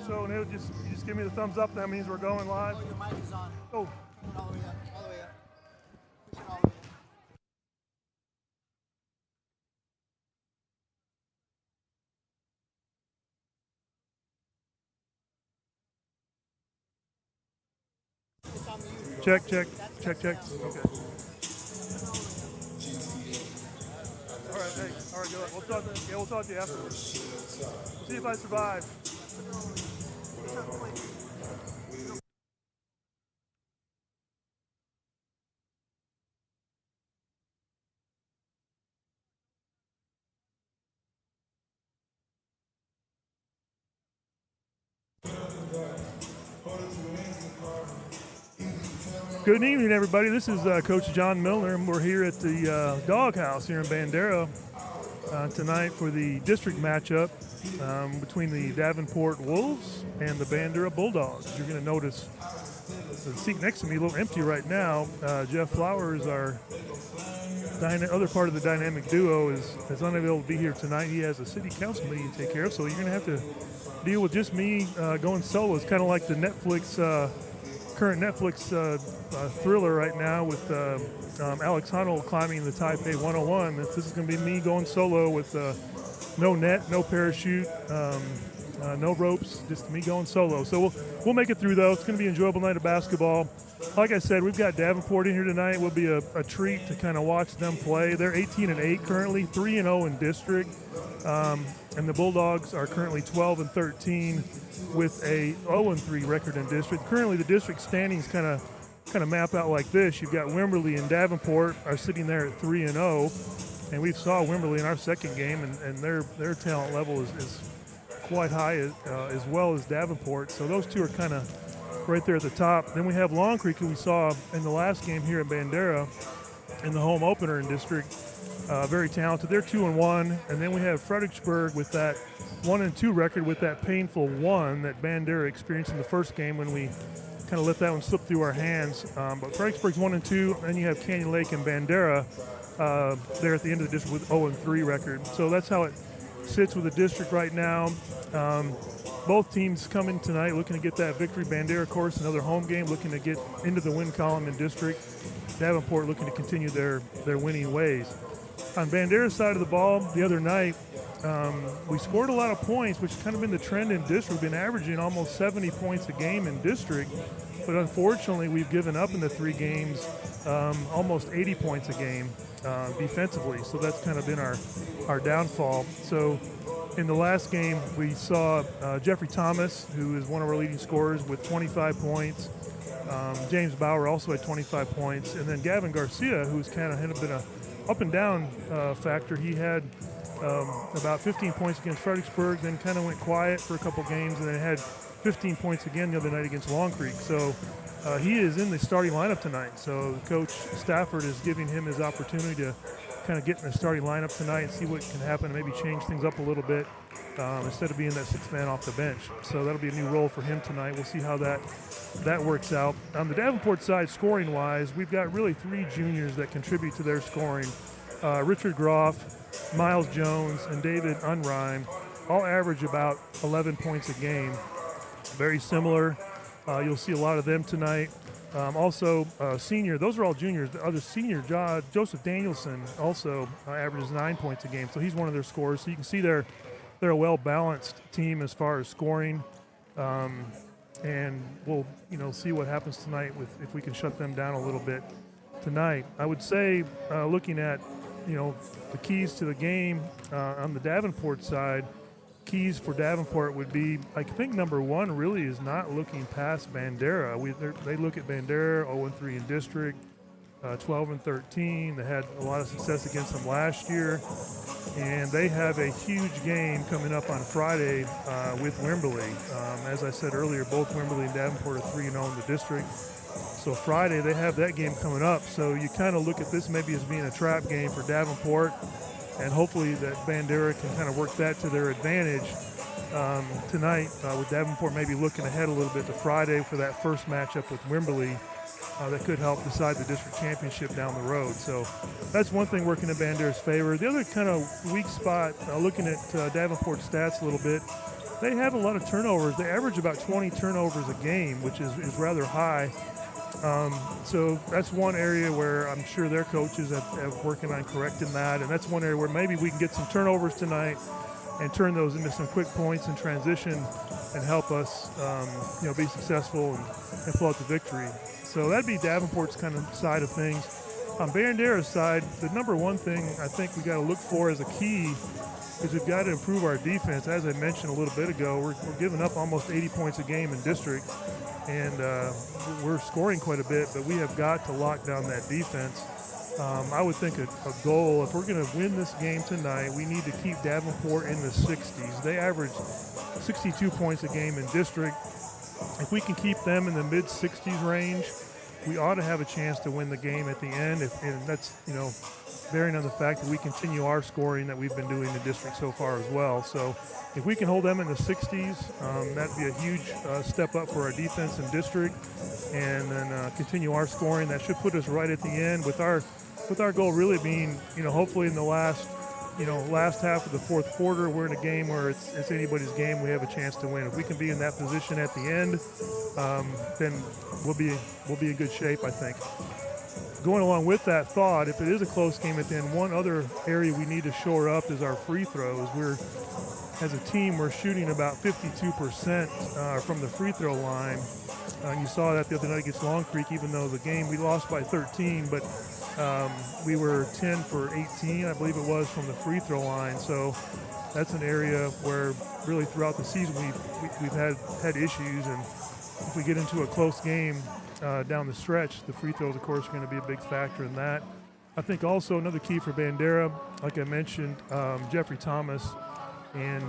so, and you just give me the thumbs up. That means we're going live. Oh, your mic is on. Oh. All the way up. All the way up. Push it all the way up. It's on mute. Check. Okay. All right, hey, all right, good. We'll talk to you afterwards. We'll see if I survive. Good evening, everybody. This is Coach John Milner, and we're here at the Doghouse here in Bandera tonight for the district matchup between the Davenport Wolves and the Bandera Bulldogs. You're going to notice the seat next to me a little empty right now. Jeff Flowers, our other part of the dynamic duo, is unable to be here tonight. He has a city council meeting to take care of, so you're going to have to deal with just me going solo. It's kind of like the current Netflix thriller right now with Alex Honnold climbing the Taipei 101. This is going to be me going solo with no net, no parachute, no ropes, just me going solo. So we'll make it through, though. It's going to be an enjoyable night of basketball. Like I said, we've got Davenport in here tonight. It will be a treat to kind of watch them play. They're 18-8 currently, 3-0 in district. And the Bulldogs are currently 12-13 with a 0-3 record in district. Currently, the district standings kind of map out like this. You've got Wimberley and Davenport are sitting there at 3-0, and we saw Wimberley in our second game, and their talent level is quite high as well as Davenport. So those two are kind of right there at the top. Then we have Long Creek, who we saw in the last game here in Bandera in the home opener in district. Very talented. They're 2-1, and then we have Fredericksburg with that 1-2 record with that painful one that Bandera experienced in the first game when we kind of let that one slip through our hands. But Fredericksburg's 1-2, and you have Canyon Lake and Bandera there at the end of the district with 0-3 record. So that's how it sits with the district right now. Both teams coming tonight looking to get that victory. Bandera, of course, another home game, looking to get into the win column in district. Davenport looking to continue their winning ways. On Bandera's side of the ball, the other night, we scored a lot of points, which has kind of been the trend in district. We've been averaging almost 70 points a game in district, but unfortunately we've given up in the 3 games almost 80 points a game defensively. So that's kind of been our downfall. So in the last game, we saw Jeffrey Thomas, who is one of our leading scorers, with 25 points. James Bauer also had 25 points. And then Gavin Garcia, who's kind of been a up and down factor. He had about 15 points against Fredericksburg, then kind of went quiet for a couple games, and then had 15 points again the other night against Long Creek. So he is in the starting lineup tonight. So Coach Stafford is giving him his opportunity to kind of get in the starting lineup tonight and see what can happen and maybe change things up a little bit instead of being that 6th man off the bench. So that'll be a new role for him tonight. We'll see how that works out. On the Davenport side, scoring-wise, we've got really 3 juniors that contribute to their scoring. Richard Groff, Miles Jones, and David Unrein all average about 11 points a game. Very similar. You'll see a lot of them tonight. Also, senior, those are all juniors. The other senior, Joseph Danielson, also averages 9 points a game. So he's one of their scorers. So you can see they're a well-balanced team as far as scoring. And we'll, see what happens tonight if we can shut them down a little bit tonight. I would say, looking at, the keys to the game on the Davenport side, keys for Davenport would be, I think number 1 really is not looking past Bandera. They look at Bandera, 0-3 in district, 12-13. They had a lot of success against them last year. And they have a huge game coming up on Friday with Wimberley. As I said earlier, both Wimberley and Davenport are 3-0 in the district. So Friday, they have that game coming up. So you kind of look at this maybe as being a trap game for Davenport, and hopefully that Bandera can kind of work that to their advantage tonight, with Davenport maybe looking ahead a little bit to Friday for that first matchup with Wimberley. That could help decide the district championship down the road. So that's one thing working in Bandera's favor. The other kind of weak spot, looking at Davenport stats a little bit, They have a lot of turnovers. They average about 20 turnovers a game, which is rather high. So that's one area where I'm sure their coaches have working on correcting that, and that's one area where maybe we can get some turnovers tonight and turn those into some quick points in transition and help us, be successful and pull out the victory. So that'd be Davenport's kind of side of things. On Bandera's side, the number one thing I think we got to look for as a key is we've got to improve our defense. As I mentioned a little bit ago, we're giving up almost 80 points a game in district, and we're scoring quite a bit, but we have got to lock down that defense. I would think a goal, if we're going to win this game tonight, we need to keep Davenport in the 60s. They average 62 points a game in district. If we can keep them in the mid-60s range, we ought to have a chance to win the game at the end, and that's, bearing on the fact that we continue our scoring that we've been doing in the district so far as well. So if we can hold them in the 60s, that'd be a huge step up for our defense in district, and then continue our scoring. That should put us right at the end with our goal really being, hopefully in the last half of the fourth quarter, we're in a game where it's anybody's game. We have a chance to win. If we can be in that position at the end, then we'll be in good shape, I think. Going along with that thought, if it is a close game at the end, one other area we need to shore up is our free throws. As a team, we're shooting about 52% from the free throw line. You saw that the other night against Long Creek, even though the game we lost by 13, but we were 10 for 18, I believe it was, from the free throw line. So that's an area where really throughout the season we've had issues, and if we get into a close game down the stretch, the free throws, of course, are going to be a big factor in that. I think also another key for Bandera, like I mentioned, Jeffrey Thomas and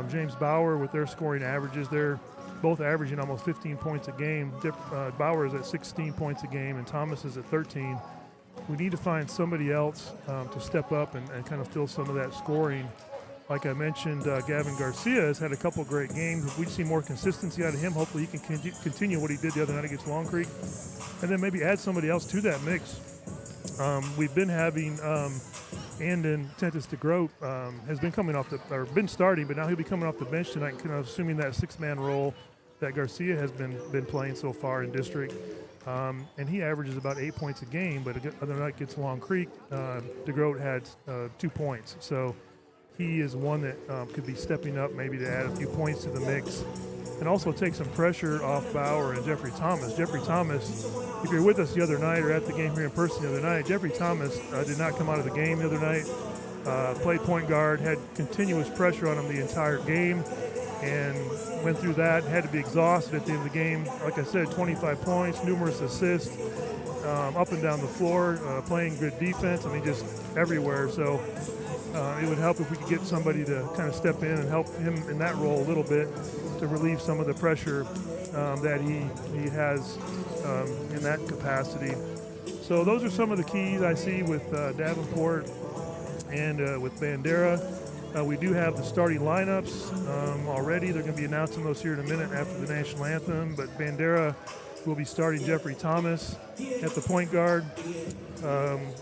James Bauer with their scoring averages. They're both averaging almost 15 points a game. Bauer is at 16 points a game, and Thomas is at 13. We need to find somebody else to step up and kind of fill some of that scoring. Like I mentioned, Gavin Garcia has had a couple great games. If we see more consistency out of him, hopefully he can continue what he did the other night against Long Creek, and then maybe add somebody else to that mix. We've been having Andon Tentis DeGroat has been been starting, but now he'll be coming off the bench tonight, kind of assuming that six-man role that Garcia has been playing so far in district. And he averages about 8 points a game, but the other night against Long Creek, DeGroat had 2 points. So he is one that could be stepping up maybe to add a few points to the mix and also take some pressure off Bauer and Jeffrey Thomas. Jeffrey Thomas, if you're with us the other night or at the game here in person the other night, Jeffrey Thomas did not come out of the game the other night, played point guard, had continuous pressure on him the entire game, and went through that, had to be exhausted at the end of the game. Like I said, 25 points, numerous assists, up and down the floor, playing good defense, just everywhere. So it would help if we could get somebody to kind of step in and help him in that role a little bit to relieve some of the pressure that he has in that capacity. So those are some of the keys I see with Davenport and with Bandera. We do have the starting lineups already. They're going to be announcing those here in a minute after the national anthem. But Bandera will be starting Jeffrey Thomas at the point guard.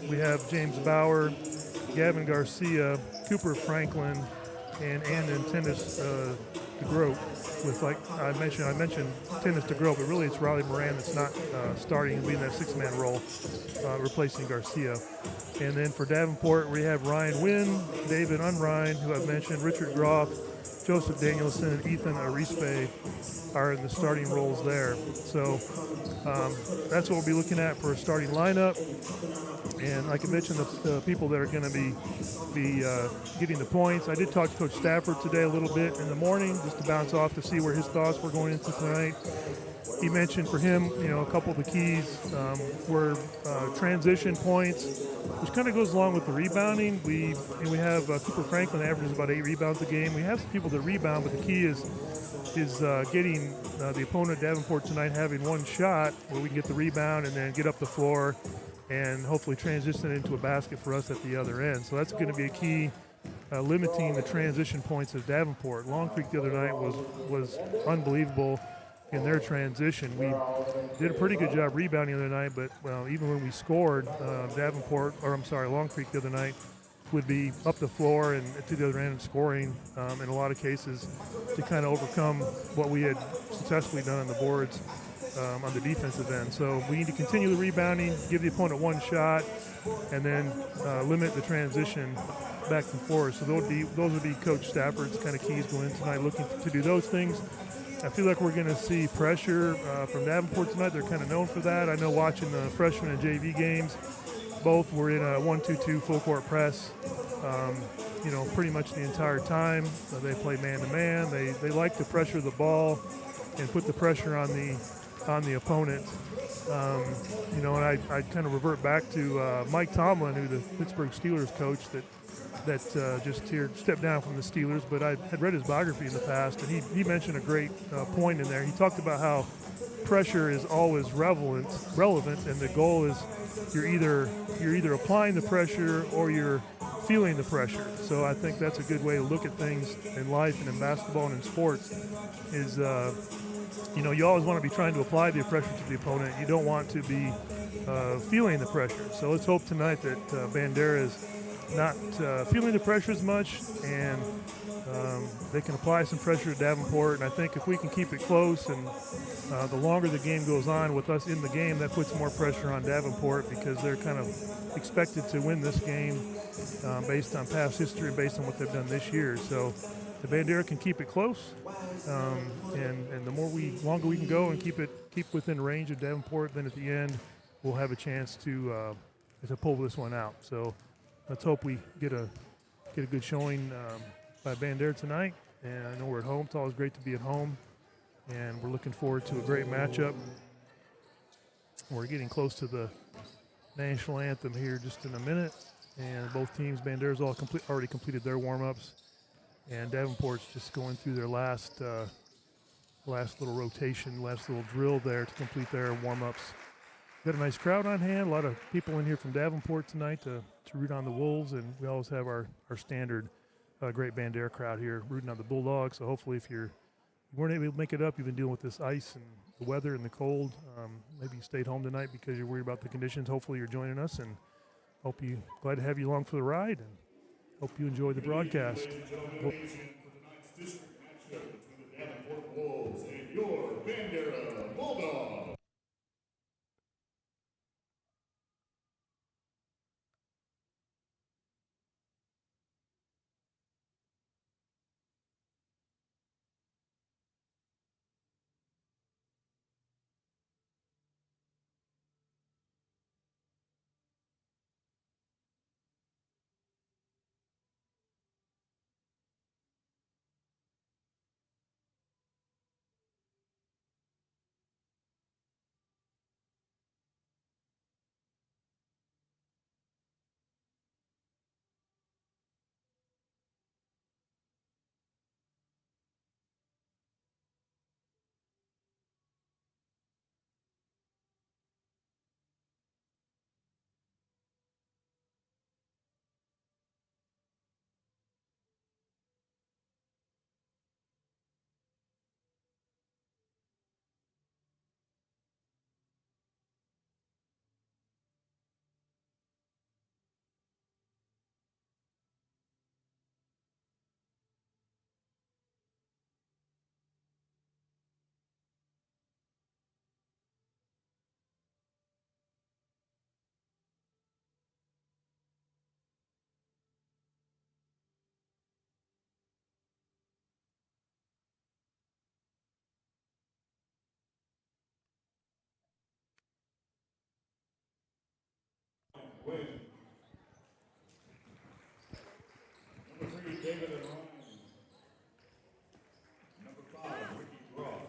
We have James Bauer, Gavin Garcia, Cooper Franklin, and Andon Tennis DeGroat. With, like I mentioned Tennis DeGroat, but really it's Riley Moran that's not starting and being that six-man role, replacing Garcia. And then for Davenport, we have Ryan Wynn, David Unrein, who I've mentioned, Richard Groff, Joseph Danielson, and Ethan Arispe are in the starting roles there. So that's what we'll be looking at for a starting lineup. And like I mentioned, the people that are going to be getting the points. I did talk to Coach Stafford today a little bit in the morning just to bounce off to see where his thoughts were going into tonight. He mentioned for him, a couple of the keys were transition points, which kind of goes along with the rebounding. We have Cooper Franklin averages about 8 rebounds a game. We have some people that rebound, but the key is getting the opponent, Davenport, tonight having one shot where we can get the rebound and then get up the floor and hopefully transition it into a basket for us at the other end. So that's going to be a key, limiting the transition points of Davenport. Long Creek the other night was unbelievable in their transition. We did a pretty good job rebounding the other night, but even when we scored, Long Creek the other night would be up the floor and to the other end and scoring in a lot of cases to kind of overcome what we had successfully done on the boards on the defensive end. So we need to continue the rebounding, give the opponent one shot, and then limit the transition back and forth. So those would be Coach Stafford's kind of keys going in tonight, looking to do those things. I feel like we're going to see pressure from Davenport tonight. They're kind of known for that. I know watching the freshman and JV games, both were in a 1-2-2 full court press, pretty much the entire time. They play man-to-man. They like to pressure the ball and put the pressure on the opponent. And I kind of revert back to Mike Tomlin, who the Pittsburgh Steelers coach that just here stepped down from the Steelers, but I had read his biography in the past, and he mentioned a great point in there. He talked about how pressure is always relevant, and the goal is you're either applying the pressure or you're feeling the pressure. So I think that's a good way to look at things in life and in basketball and in sports is, you always want to be trying to apply the pressure to the opponent. You don't want to be feeling the pressure. So let's hope tonight that Bandera is not feeling the pressure as much, and they can apply some pressure to Davenport. And I think if we can keep it close, and the longer the game goes on with us in the game, that puts more pressure on Davenport because they're kind of expected to win this game based on past history and based on what they've done this year. So the Bandera can keep it close, and the longer we can go and keep within range of Davenport, then at the end we'll have a chance to pull this one out. So let's hope we get a good showing by Bandera tonight. And I know we're at home. It's always great to be at home, and we're looking forward to a great matchup. We're getting close to the national anthem here just in a minute, and both teams, Bandera's already completed their warm-ups, and Davenport's just going through their last little rotation, last little drill there to complete their warm-ups. Got a nice crowd on hand, a lot of people in here from Davenport tonight to root on the Wolves, and we always have our standard great Bandera crowd here rooting on the Bulldogs. So hopefully if you weren't able to make it up, you've been dealing with this ice and the weather and the cold, maybe you stayed home tonight because you're worried about the conditions. Hopefully you're joining us, and glad to have you along for the ride, and hope you enjoy the broadcast. Wolves and your Bandera Bulldogs. Win. Number 3, David and Ryan. Number 5, Ricky Groff.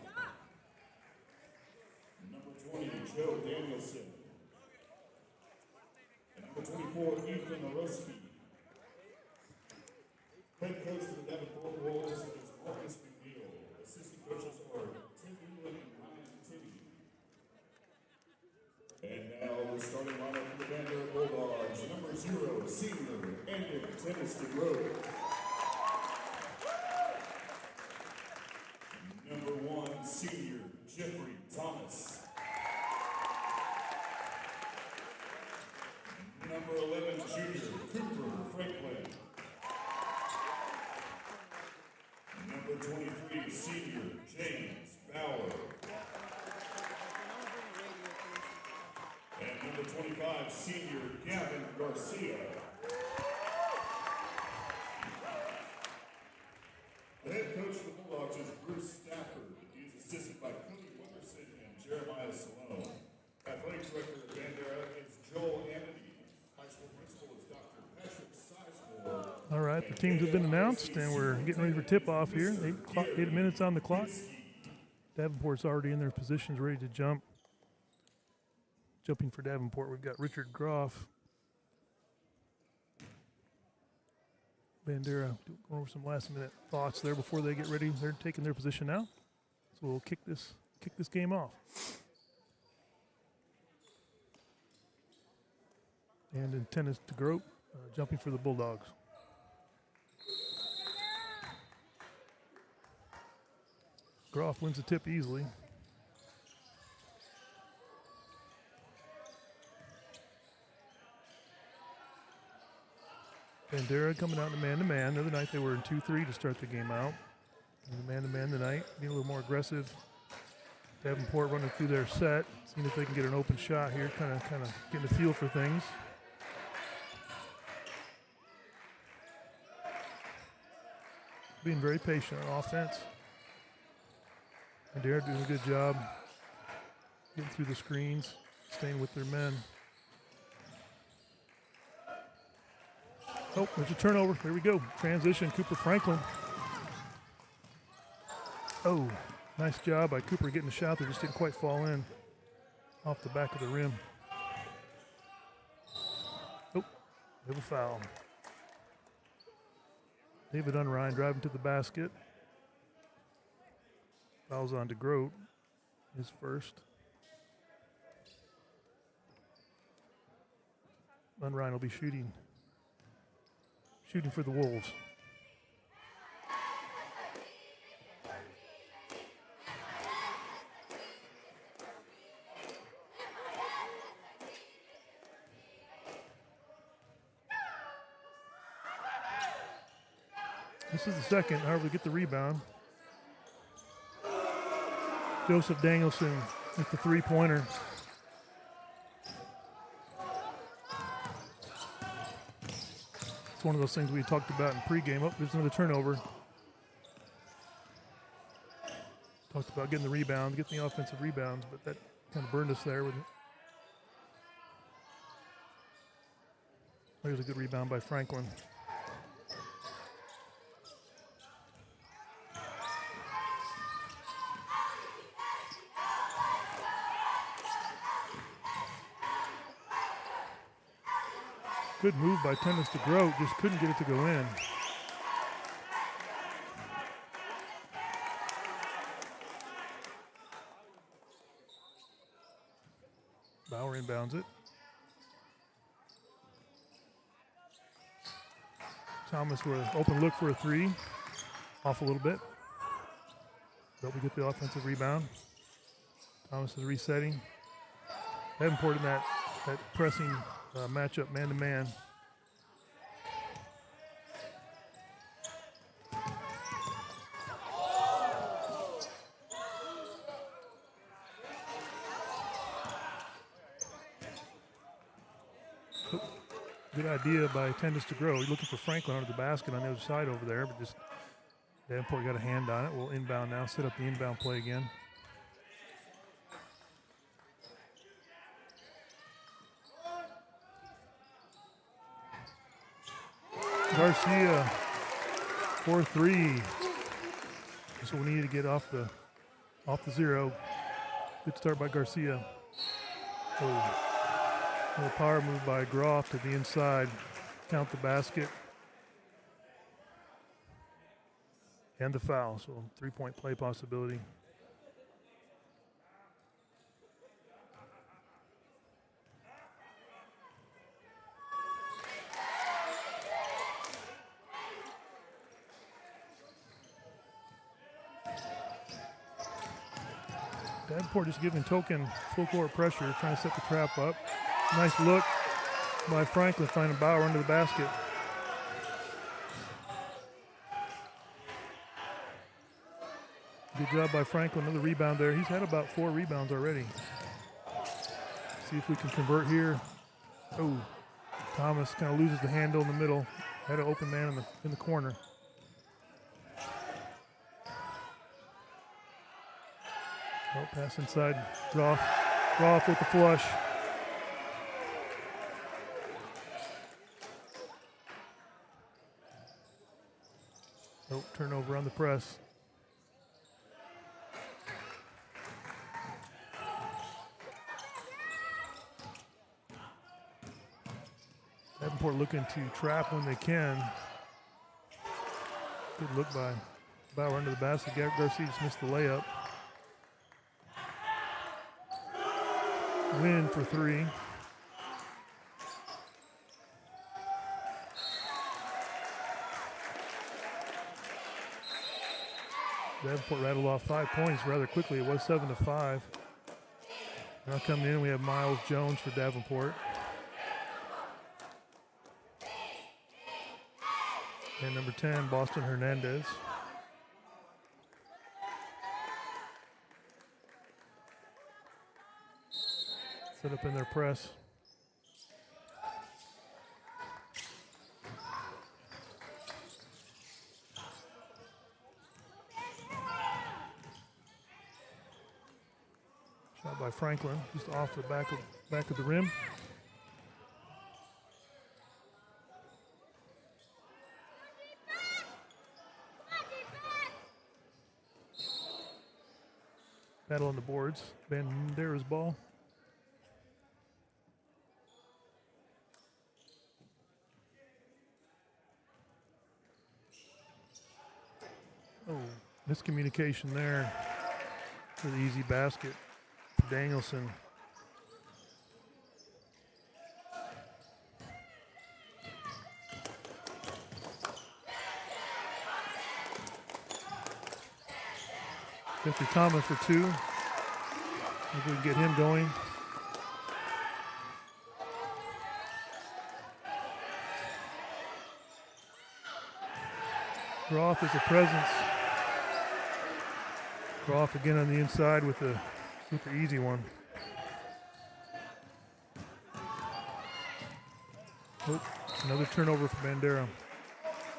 Number 20, Joe Danielson. And number 24, Ethan Orospi. Head coach for the Davenport Wolves is Marcus McNeil. Assistant coaches are Tim England and Ryan Tinney. And now the starting lineup for the Bandera Bulldogs. Number 0, senior, Andrew Tennyson Road. Number 1, senior, Jeffrey Thomas. Number 11, junior, Cooper Franklin. Number 23, senior James Bauer. And number 25, senior Gavin Garcia. The head coach of the Bulldogs is Bruce Stafford. He is assisted by Cody Wonderson and Jeremiah Salone. Athletic director of Bandera is Joel Amity. High school principal is Dr. Patrick Sizemore. All right, the teams have been announced, and we're getting ready for tip-off here. 8 minutes on the clock. Davenport's already in their positions, ready to jump. Jumping for Davenport, we've got Richard Groff. Bandera going over some last-minute thoughts there before they get ready. They're taking their position now, so we'll kick this game off. And in tennis, to Grote, jumping for the Bulldogs. Groff wins the tip easily. Bandera coming out in man-to-man. The other night they were in 2-3 to start the game out. And the man-to-man tonight, being a little more aggressive. Davenport running through their set, seeing if they can get an open shot here, kind of getting a feel for things. Being very patient on offense. Bandera doing a good job getting through the screens, staying with their men. Oh, there's a turnover. Here we go. Transition, Cooper Franklin. Oh, nice job by Cooper getting the shot that just didn't quite fall in off the back of the rim. Oh, we have a foul. David Unrein driving to the basket. Fouls on to Grote, his first. Unrein will be shooting for the Wolves. This is the second, however, we get the rebound. Joseph Danielson with the three-pointer. It's one of those things we talked about in pregame. Oh, there's another turnover. Talked about getting the rebound, getting the offensive rebounds, but that kind of burned us there with it. There's a good rebound by Franklin. Good move by tennis to Grote, just couldn't get it to go in. Bauer inbounds it. Thomas with an open look for a three. Off a little bit. But we get the offensive rebound. Thomas is resetting. Davenport in that pressing matchup, man-to-man. Good idea by Tennis to Grow. He's looking for Franklin under the basket on the other side over there, but just Davenport got a hand on it. We'll inbound now, set up the inbound play again. Garcia, 4-3. That's what we need to get off the zero. Good start by Garcia. Oh. A little power move by Groff to the inside. Count the basket. And the foul, so 3-point play possibility. Davenport just giving token full court pressure, trying to set the trap up. Nice look by Franklin, finding Bauer under the basket. Good job by Franklin. Another rebound there. He's had about 4 rebounds already. See if we can convert here. Oh, Thomas kind of loses the handle in the middle. Had an open man in the corner. Oh, pass inside. Roth with the flush. Oh, turnover on the press. Davenport looking to trap when they can. Good look by Bauer under the basket. Garcia just missed the layup. Win for 3. Davenport rattled off 5 points rather quickly. It was 7-5. Now coming in, we have Miles Jones for Davenport. And number 10, Boston Hernandez. Set up in their press. Shot by Franklin, just off the back of the rim. Battle on the boards. Bandera's ball. Oh, miscommunication there for the easy basket. Danielson. Jeffrey Thomas for 2. If we can get him going. Roth is a presence. Roth again on the inside with the easy one. Oh, another turnover for Bandera.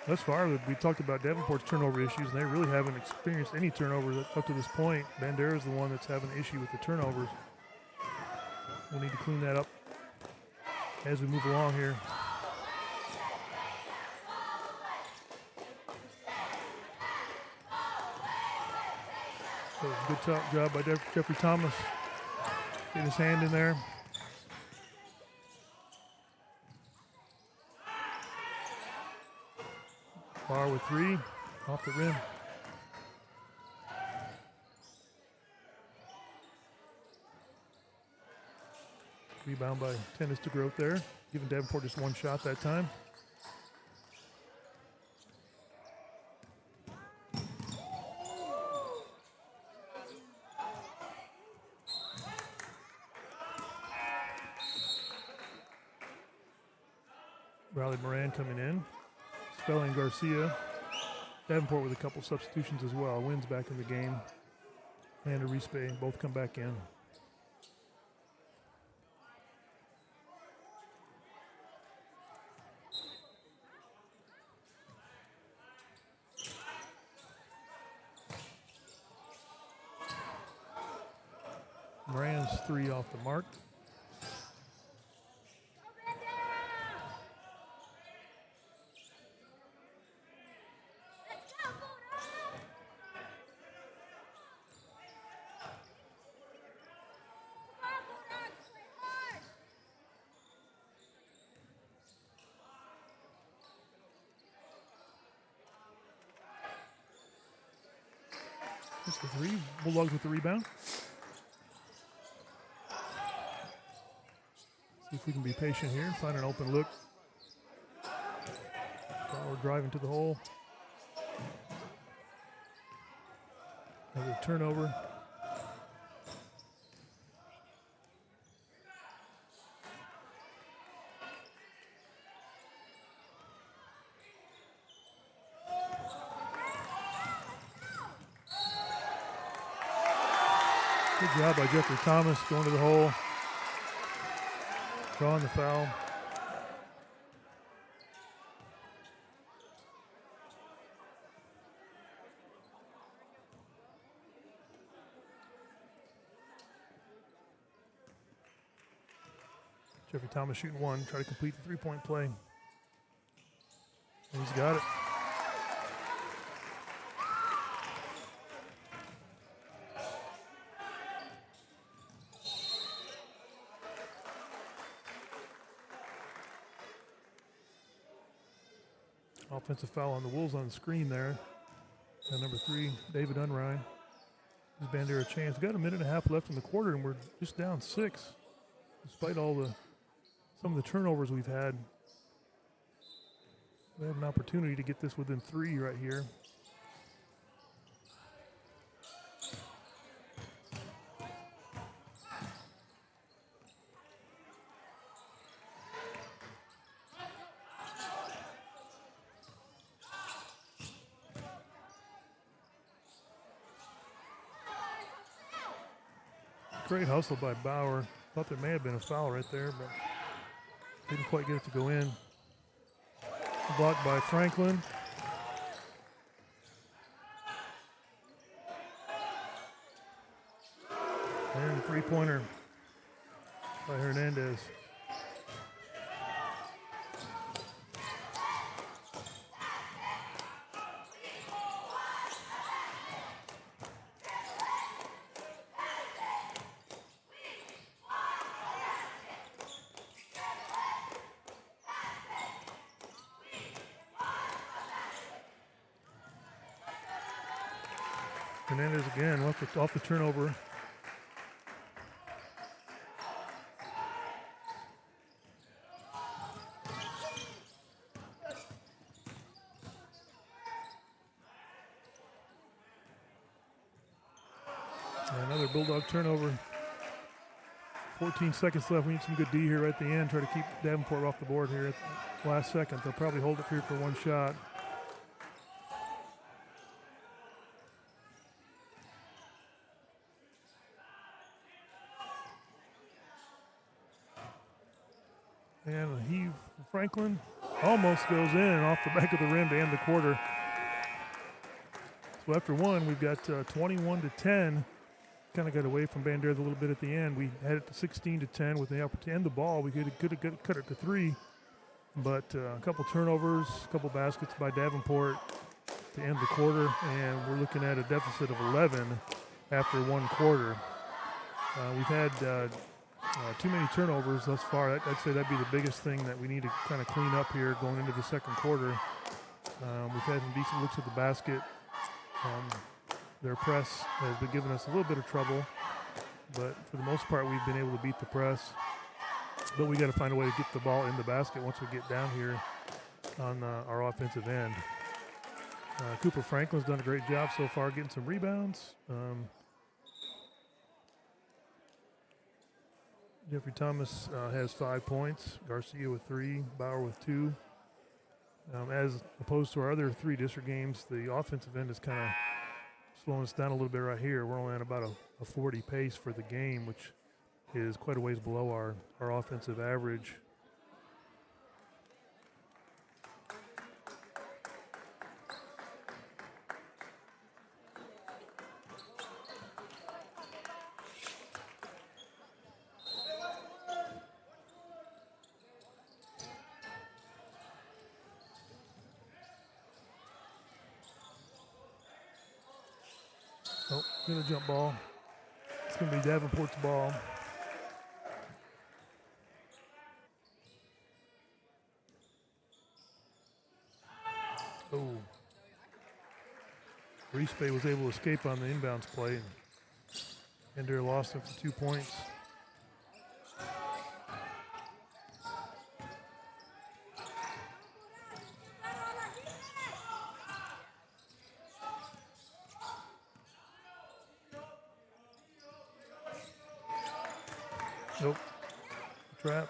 Thus far, we talked about Davenport's turnover issues, and they really haven't experienced any turnovers up to this point. Bandera is the one that's having an issue with the turnovers. We'll need to clean that up as we move along here. So good job by Jeffrey Thomas. Get his hand in there. Bar with 3, off the rim. Rebound by Tennis to Groth there, giving Davenport just 1 shot that time. Riley Moran coming in. Spelling Garcia. Davenport with a couple substitutions as well. Wins back in the game. And Arispe both come back in. Moran's 3 off the mark. That's the 3. Bulldogs with the rebound. See if we can be patient here. Find an open look. We're driving to the hole. Another turnover. Good job by Jeffrey Thomas going to the hole, drawing the foul. Jeffrey Thomas shooting one, try to complete the three-point play. And he's got it. Offensive foul on the Wolves on the screen there. And number 3, David Unrein. Gives Bandera a chance. We've got a minute and a half left in the quarter, and we're just down 6, despite some of the turnovers we've had. We have an opportunity to get this within 3 right here. Great hustle by Bauer. Thought there may have been a foul right there, but didn't quite get it to go in. Blocked by Franklin. And three-pointer by Hernandez. Hernandez again, off the turnover. And another Bulldog turnover. 14 seconds left. We need some good D here at the end. Try to keep Davenport off the board here at the last second. They'll probably hold it here for one shot. And a heave from Franklin almost goes in off the back of the rim to end the quarter. So after one, we've got 21-10. Kind of got away from Bandera a little bit at the end. We had it to 16-10 with the opportunity to end the ball. We could have cut it to 3, but a couple turnovers, a couple baskets by Davenport to end the quarter, and we're looking at a deficit of 11 after one quarter. We've had too many turnovers thus far. I'd say that'd be the biggest thing that we need to kind of clean up here going into the second quarter. We've had some decent looks at the basket. Their press has been giving us a little bit of trouble, but for the most part, we've been able to beat the press. But we got to find a way to get the ball in the basket once we get down here on our offensive end. Cooper Franklin's done a great job so far getting some rebounds. Jeffrey Thomas has 5 points, Garcia with 3, Bauer with 2. As opposed to our other 3 district games, the offensive end is kind of slowing us down a little bit right here. We're only at about a 40 pace for the game, which is quite a ways below our offensive average. Oh, get a jump ball. It's going to be Davenport's ball. Oh. Rispe was able to escape on the inbounds play, and Bandera lost him for 2 points. Nope. Trap.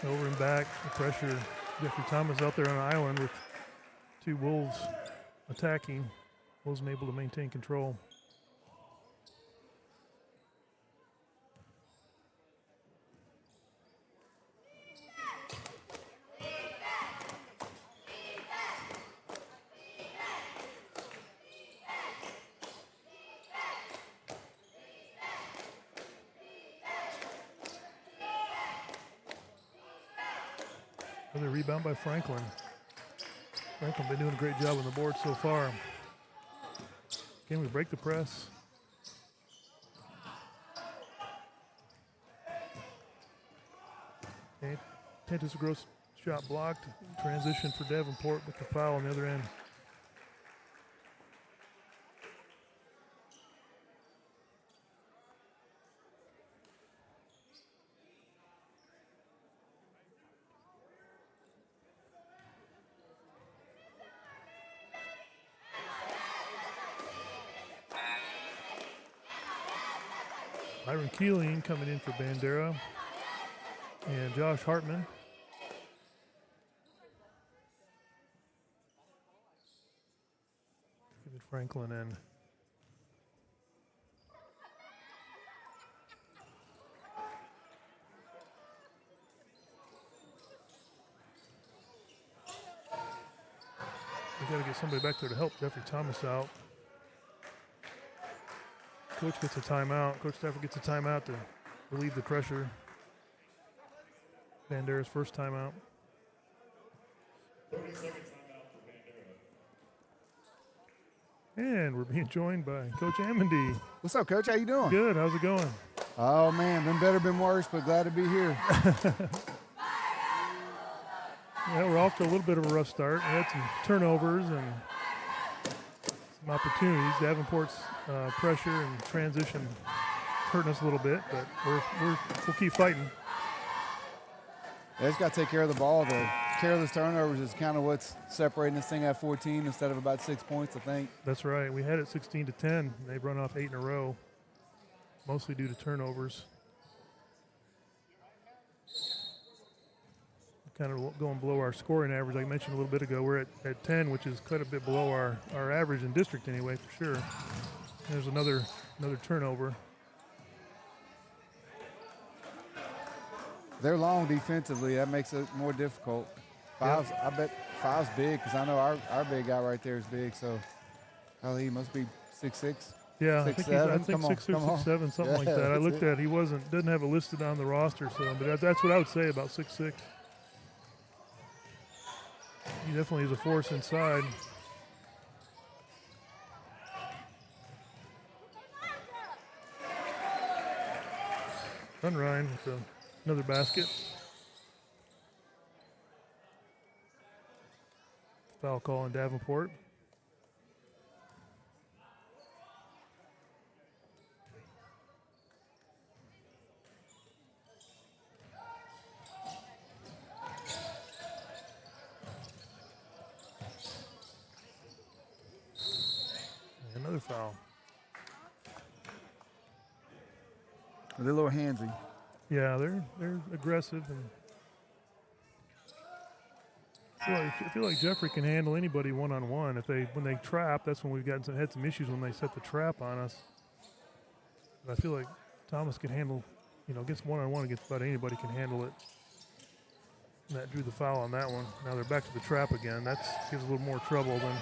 Over and back. The pressure. Jeffrey Thomas out there on an island with 2 Wolves attacking. Wasn't able to maintain control. Another rebound by Franklin. Franklin been doing a great job on the board so far. Can we break the press? Okay. Tentis gross shot blocked. Transition for Davenport with the foul on the other end. Myron Keeling coming in for Bandera. And Josh Hartman. Give it Franklin in. We got to get somebody back there to help Jeffrey Thomas out. Coach gets a timeout. Coach Stafford gets a timeout to relieve the pressure. Bandera's first timeout. 30-second timeout for Bandera. And we're being joined by Coach Ammondy. What's up, Coach? How you doing? Good. How's it going? Oh, man. Been better, been worse, but glad to be here. Yeah, we're off to a little bit of a rough start. We had some turnovers and some opportunities. Davenport's pressure and transition hurting us a little bit, but we'll keep fighting. They just got to take care of the ball. The careless turnovers is kind of what's separating this thing at 14 instead of about 6 points, I think. That's right. We had it 16-10. They've run off 8 in a row, mostly due to turnovers. Kind of going below our scoring average. Like I mentioned a little bit ago, we're at 10, which is quite a bit below our average in district anyway, for sure. There's another turnover. They're long defensively. That makes it more difficult. I bet five's big because I know our big guy right there is big. So, he must be 6'6". Yeah, 6'7". I think 6'6", 6'7", something like that. I looked at. He doesn't have it listed on the roster, so but that's what I would say about 6'6". He definitely is a force inside. Ryan with another basket. Foul call on Davenport. Another foul. They're a little handsy. Yeah, they're aggressive, and I feel like Jeffrey can handle anybody one-on-one. When they trap, that's when we've had some issues when they set the trap on us. But I feel like Thomas can handle, against one-on-one against about anybody can handle it. And that drew the foul on that one. Now they're back to the trap again. That gives a little more trouble than.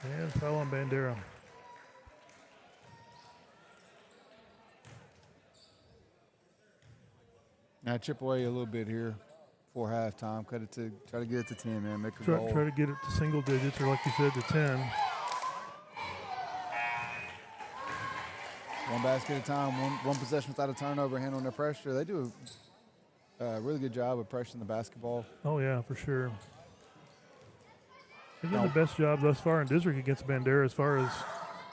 And foul on Bandera. Now chip away a little bit here before halftime. Try to get it to 10, man. Make a goal. Try to get it to single digits, or like you said, to 10. One basket at a time, one possession without a turnover, handling their pressure. They do a really good job of pressuring the basketball. Oh, yeah, for sure. They've done the best job thus far in district against Bandera as far as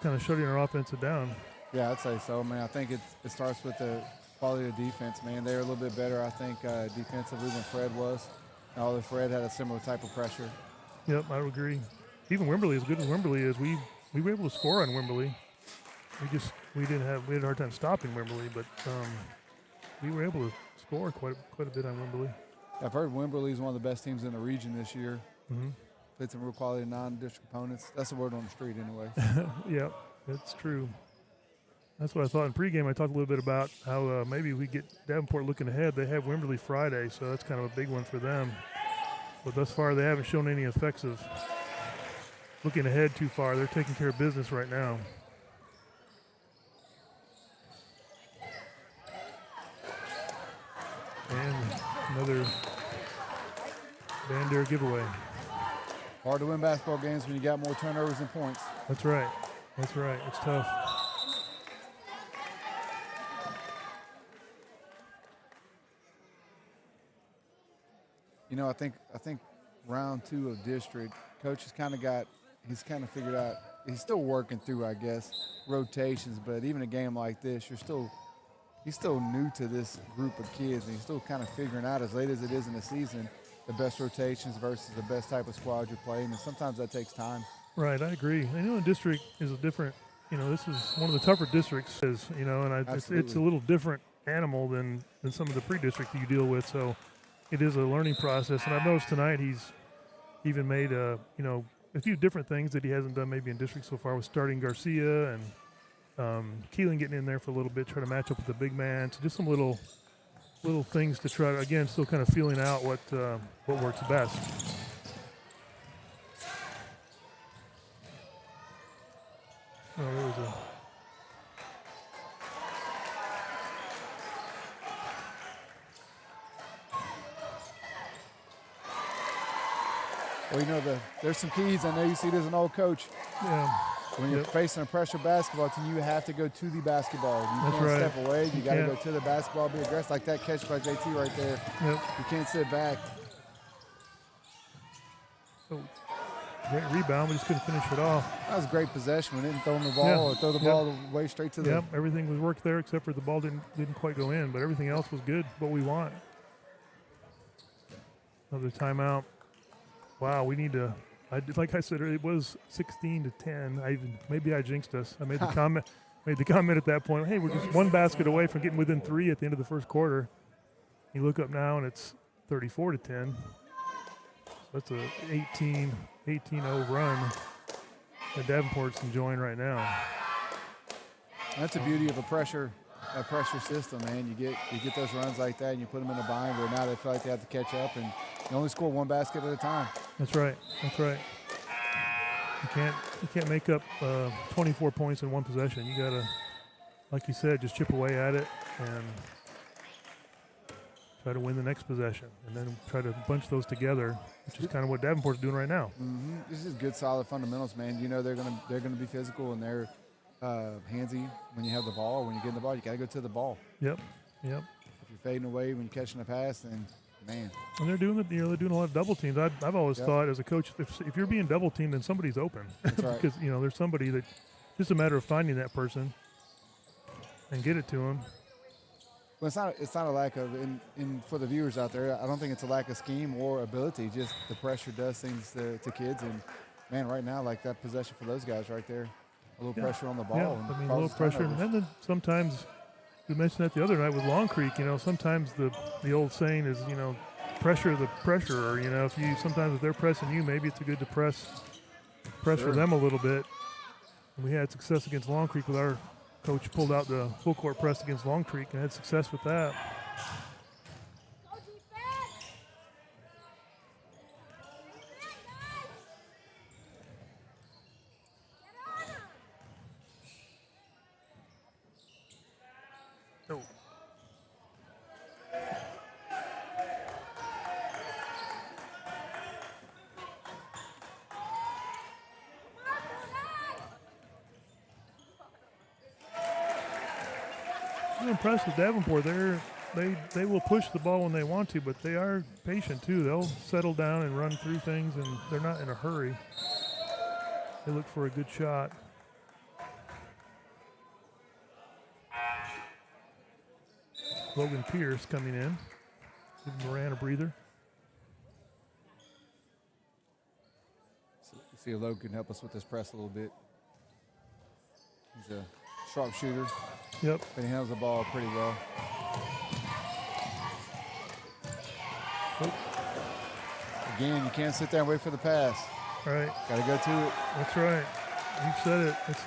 kind of shutting our offensive down. Yeah, I'd say so, man. I think it starts with the quality of defense, man. They're a little bit better, I think, defensively than Fred was. Although Fred had a similar type of pressure. Yep, I would agree. Even Wimberley, as good as Wimberley is, we were able to score on Wimberley. We had a hard time stopping Wimberley, but we were able to score quite a bit on Wimberley. I've heard Wimberley is one of the best teams in the region this year. Mm-hmm. Played some real quality non-district opponents. That's the word on the street anyway. Yep, that's true. That's what I thought in pregame. I talked a little bit about how maybe we get Davenport looking ahead. They have Wimberley Friday, so that's kind of a big one for them. But thus far, they haven't shown any effects of looking ahead too far. They're taking care of business right now. And another Bandera giveaway. Hard to win basketball games when you got more turnovers than points. That's right. That's right. It's tough. You know, I think round 2 of district, coach has kind of figured out, he's still working through, I guess, rotations, but even a game like this, he's still new to this group of kids, and he's still kind of figuring out, as late as it is in the season, the best rotations versus the best type of squad you're playing, and sometimes that takes time. Right, I agree. I know the district is a different, this is one of the tougher districts, and it's a little different animal than some of the pre-district that you deal with, so it is a learning process. And I've noticed tonight he's even made, a few different things that he hasn't done maybe in district so far, with starting Garcia and Keelan getting in there for a little bit, trying to match up with the big man. So just some little things to try to, again, still kind of feeling out what works best. Oh, there was a Well, there's some keys. I know you see it as an old coach. Yeah. When you're facing a pressure basketball team, you have to go to the basketball. You can't step away. You got to go to the basketball, be aggressive, like that catch by JT right there. Yep. You can't sit back. Oh, great rebound. We just couldn't finish it off. That was a great possession. We didn't throw him the ball or throw the ball way straight to the. Yep, everything was worked there except for the ball didn't quite go in, but everything else was good. What we want. Another timeout. Wow, we need to. Like I said, it was 16-10. Maybe I jinxed us. I made the comment. Made the comment at that point. Hey, we're just one basket away from getting within 3 at the end of the first quarter. You look up now, and it's 34-10. That's a 18-0 run that Davenport's enjoying right now. That's the beauty of a pressure system, man. You get those runs like that, and you put them in a bind where now they feel like they have to catch up, and you only score one basket at a time. That's right. That's right. You can't make up 24 points in one possession. You gotta, like you said, just chip away at it and try to win the next possession, and then try to bunch those together, which is kind of what Davenport's doing right now. Mm-hmm. This is good, solid fundamentals, man. You know they're gonna be physical and they're handsy when you have the ball. When you get in the ball, you got to go to the ball. Yep. If you're fading away when you're catching a pass, then man. And they're doing they're doing a lot of double teams. I've always thought as a coach, if you're being double teamed, then somebody's open. That's right. Because there's somebody that just a matter of finding that person and get it to them. Well, it's not a lack of for the viewers out there. I don't think it's a lack of scheme or ability. Just the pressure does things to kids. And man, right now, like that possession for those guys right there. A little pressure on the ball. Yeah, And a little pressure. turnovers. And then sometimes, we mentioned that the other night with Long Creek, sometimes the old saying is, pressure the pressurer. If they're pressing you, maybe it's good to pressure them a little bit. And we had success against Long Creek with our coach pulled out the full court press against Long Creek and had success with that. Oh. I'm impressed with Davenport. They will push the ball when they want to, but they are patient too. They'll settle down and run through things, and they're not in a hurry. They look for a good shot. Logan Pierce coming in. Give Moran a breather. See if Logan can help us with this press a little bit. He's a sharp shooter. Yep. But he handles the ball pretty well. Oh. Again, you can't sit there and wait for the pass. Right. Got to go to it. That's right. You said it. It's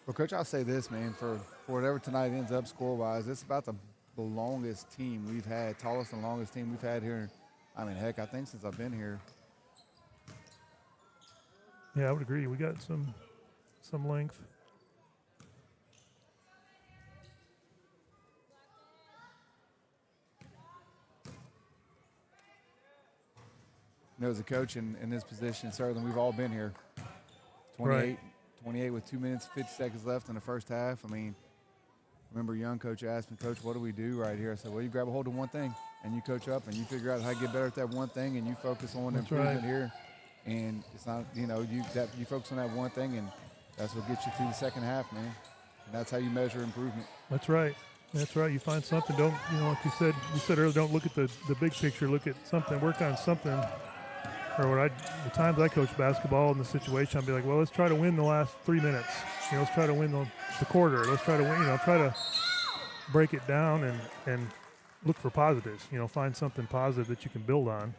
Well, Coach, I'll say this, man, for whatever tonight ends up score-wise, it's about the longest team we've had, tallest and longest team we've had here. I mean, heck, I think since I've been here. Yeah, I would agree. We got some length. You know, as a coach in this position, certainly we've all been here. 28 with 2 minutes, 50 seconds left in the first half. I mean, remember a young coach asked me, Coach, what do we do right here? I said, well, you grab a hold of one thing, and you coach up, and you figure out how to get better at that one thing, and you focus on improvement here. And it's not, you know, you focus on that one thing, and that's what gets you through the second half, man. And that's how you measure improvement. That's right. That's right. You find something. Don't, you know, like you said earlier, don't look at the big picture. Look at something. Work on something. Or the times I coach basketball in the situation, I'd be like, well, let's try to win the last 3 minutes. You know, let's try to win the quarter. Let's try to win. You know, try to break it down and look for positives. You know, find something positive that you can build on.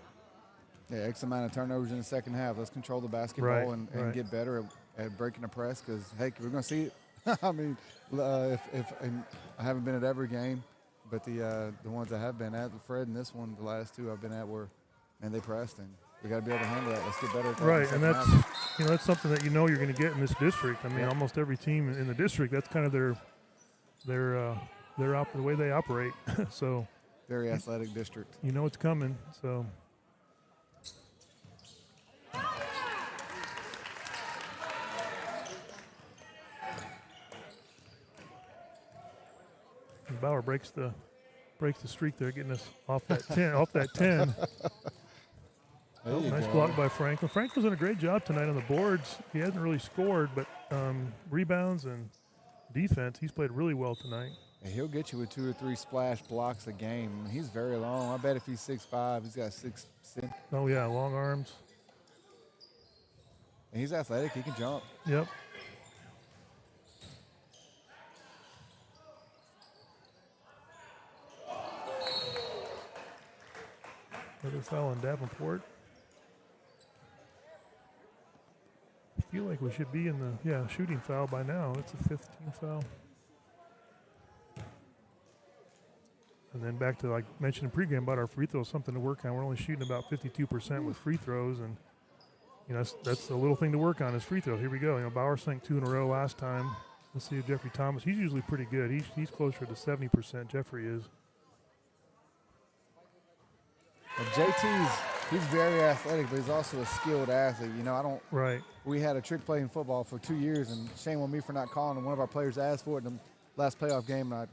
Yeah, X amount of turnovers in the second half. Let's control the basketball and get better at breaking the press because, heck, we're going to see it. I mean, and I haven't been at every game, but the ones I have been at, Fred and this one, the last two I've been at were, and they pressed, and we got to be able to handle that. Let's get better at that. Right, and that's that's something that you're going to get in this district. I mean, almost every team in the district, that's kind of the way they operate. So very athletic district. You know it's coming. So. And Bauer breaks the streak there, getting us off that 10. Nice block by Franklin. Franklin's done a great job tonight on the boards. He hasn't really scored, but rebounds and defense, he's played really well tonight. And he'll get you with 2 or 3 splash blocks a game. He's very long. I bet if he's 6'5", he's got 6'6". Oh, yeah, long arms. And he's athletic. He can jump. Yep. Another foul on Davenport. I feel like we should be in the shooting foul by now. It's a 15 foul. And then back to, like mentioned in pregame about our free throws, something to work on. We're only shooting about 52% with free throws, and that's a little thing to work on is free throws. Here we go. Bauer sank 2 in a row last time. Let's see if Jeffrey Thomas. He's usually pretty good. He's closer to 70%. Jeffrey is. Well, he's very athletic, but he's also a skilled athlete. Right. We had a trick play in football for 2 years, and shame on me for not calling. And one of our players asked for it in the last playoff game, and I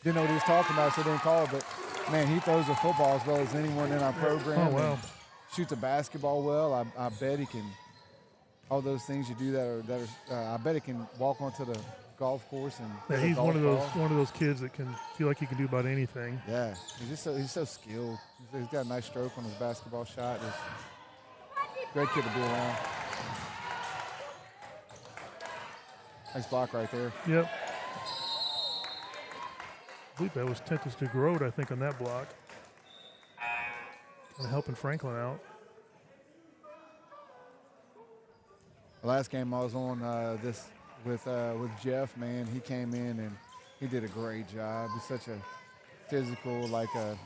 didn't know what he was talking about, so I didn't call it. But, man, he throws a football as well as anyone in our program. Oh, wow. Shoots a basketball well. I bet he can. All those things you do that are I bet he can walk onto the golf course and he's one of those kids that can feel like he can do about anything. Yeah, he's so skilled. He's got a nice stroke on his basketball shot. He's a great kid to be around. Nice block right there. Yep. I believe that was Tentus DeGrode, I think, on that block. And helping Franklin out. The last game I was on with Jeff, man, he came in and he did a great job. He's such a physical, not a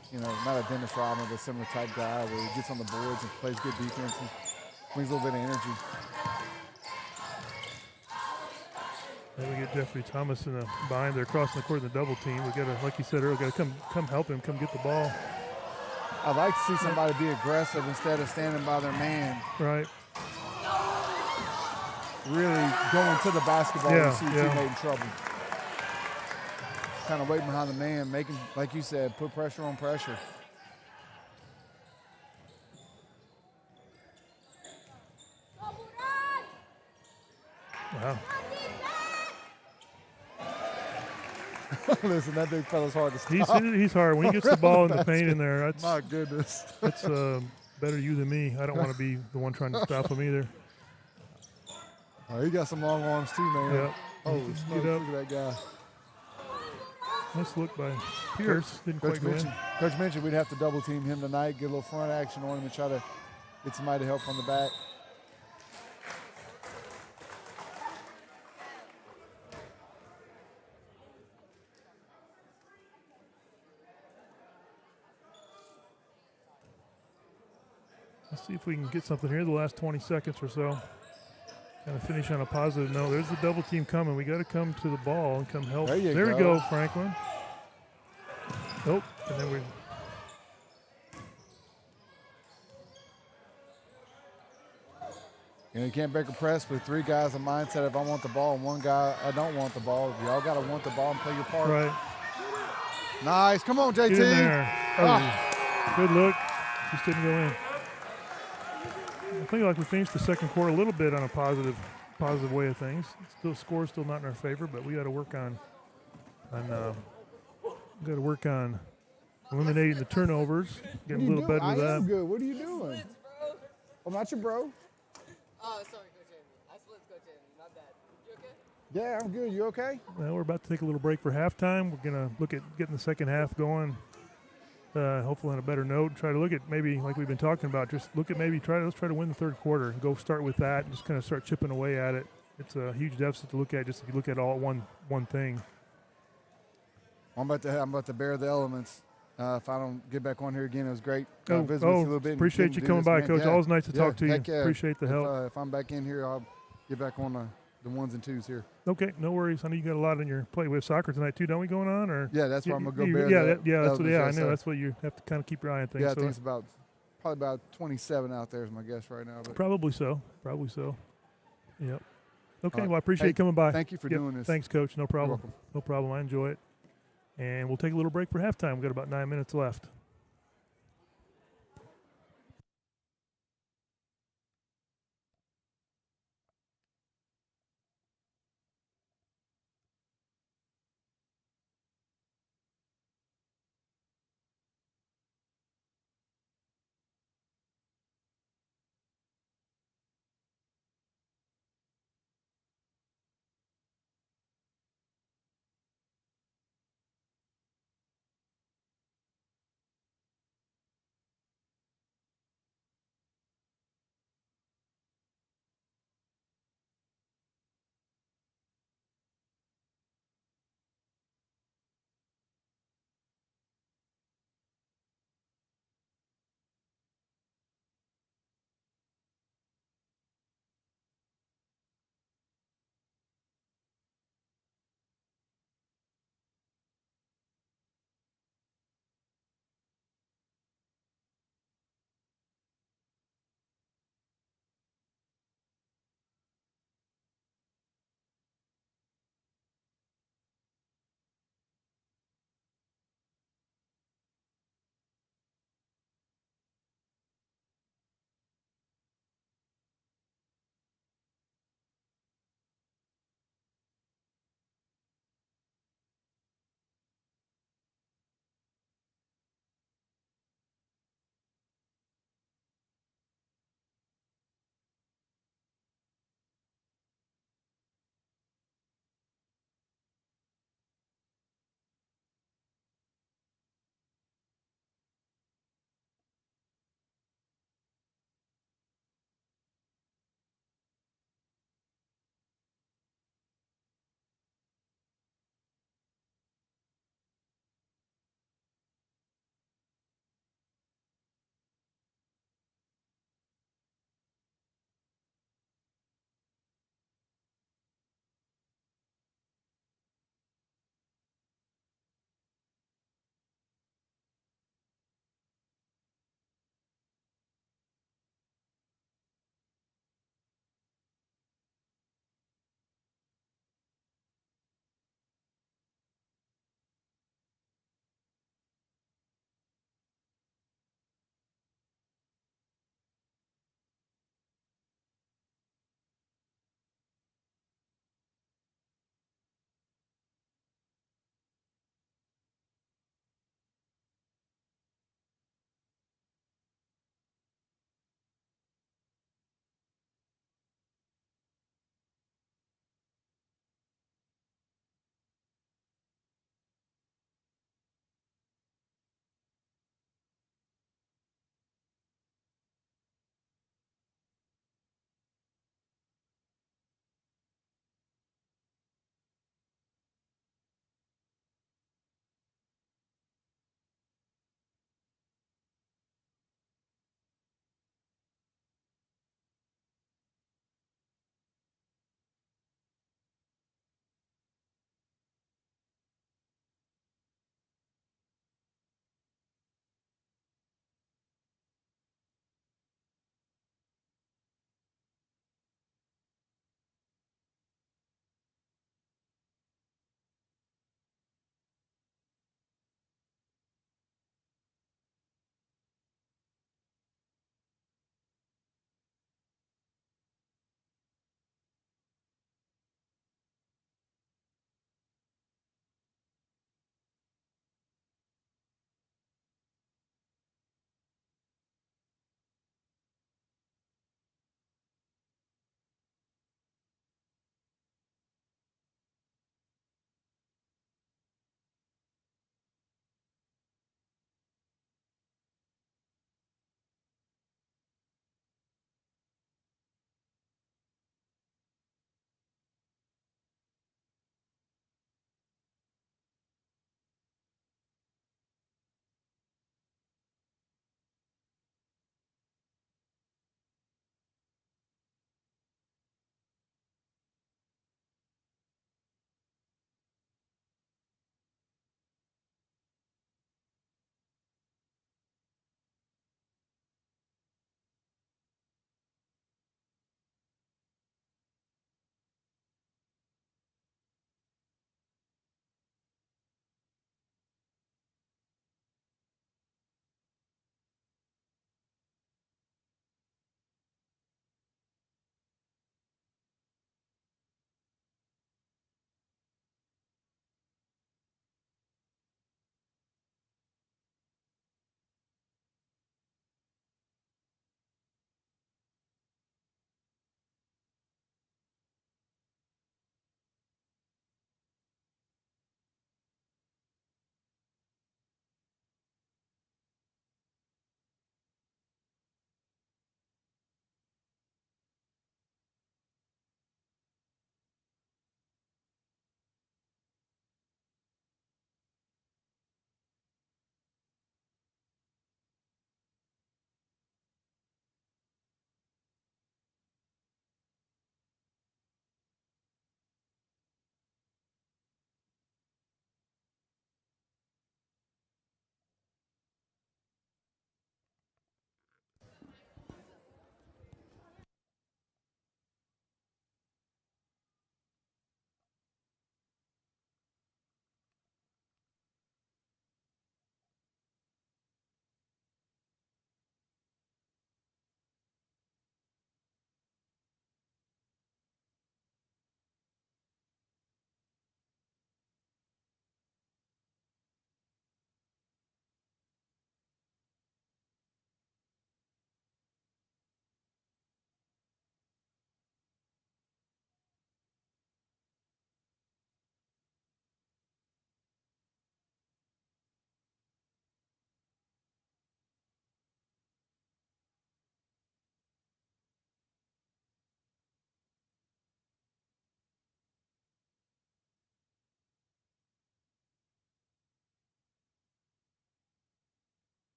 Dennis Rodman, but similar type guy where he gets on the boards and plays good defense and brings a little bit of energy. Then we get Jeffrey Thomas in the bind. They're crossing the court in the double team. We got to, like you said earlier, got to come help him, come get the ball. I'd like to see somebody be aggressive instead of standing by their man. Right. Really going to the basketball and see your teammate in trouble. Kind of waiting behind the man, making, like you said, put pressure on pressure. Wow. Listen, that big fella's hard to stop. He's hard. When he gets the ball in the paint in there, that's, my goodness. That's better you than me. I don't want to be the one trying to stop him either. Oh, he got some long arms too, man. Yep. Holy smokes, look at that guy. Nice look by Pierce. Didn't Coach quite win. Coach mentioned we'd have to double team him tonight, get a little front action on him and try to get somebody to help from the back. Let's see if we can get something here the last 20 seconds or so. Kind of finish on a positive note. There's the double team coming. We got to come to the ball and come help. There we go, Franklin. Nope. And then we. You can't break a press with three guys a mindset of I want the ball and one guy I don't want the ball. Y'all got to want the ball and play your part. Right. Nice. Come on, JT. Get in there. Ah. Good look. Just didn't go in. I think like we finished the second quarter a little bit on a positive way of things. Still score's still not in our favor, but we got to work on eliminating the turnovers, getting a little better with that. I am good. What are you doing? I'm not your bro. Oh, sorry, Coach Andy. I slipped Coach Andy. Not that. You okay? Yeah, I'm good. You okay? Well, we're about to take a little break for halftime. We're going to look at getting the second half going, hopefully on a better note. Try to look at maybe, like we've been talking about, just look at maybe let's try to win the third quarter. Go start with that and just kind of start chipping away at it. It's a huge deficit to look at just if you look at all one thing. I'm about to bear the elements. If I don't get back on here again, it was great. Visit with you a little bit. Appreciate you coming by, Coach. Yeah. Always nice to talk to you. Yeah. Appreciate the help. If I'm back in here, I'll get back on the ones and twos here. Okay, no worries. I know you got a lot on your plate. We have soccer tonight too, don't we? Going on, or yeah, that's where I'm gonna go bear. I know that's what you have to kind of keep your eye on things. Yeah, I think it's probably about 27 out there is my guess right now. But. Probably so. Yep. Okay, well I appreciate you coming by. Thank you for doing this. Thanks, Coach. No problem. You're welcome. No problem. I enjoy it. And we'll take a little break for halftime. We've got about 9 minutes left.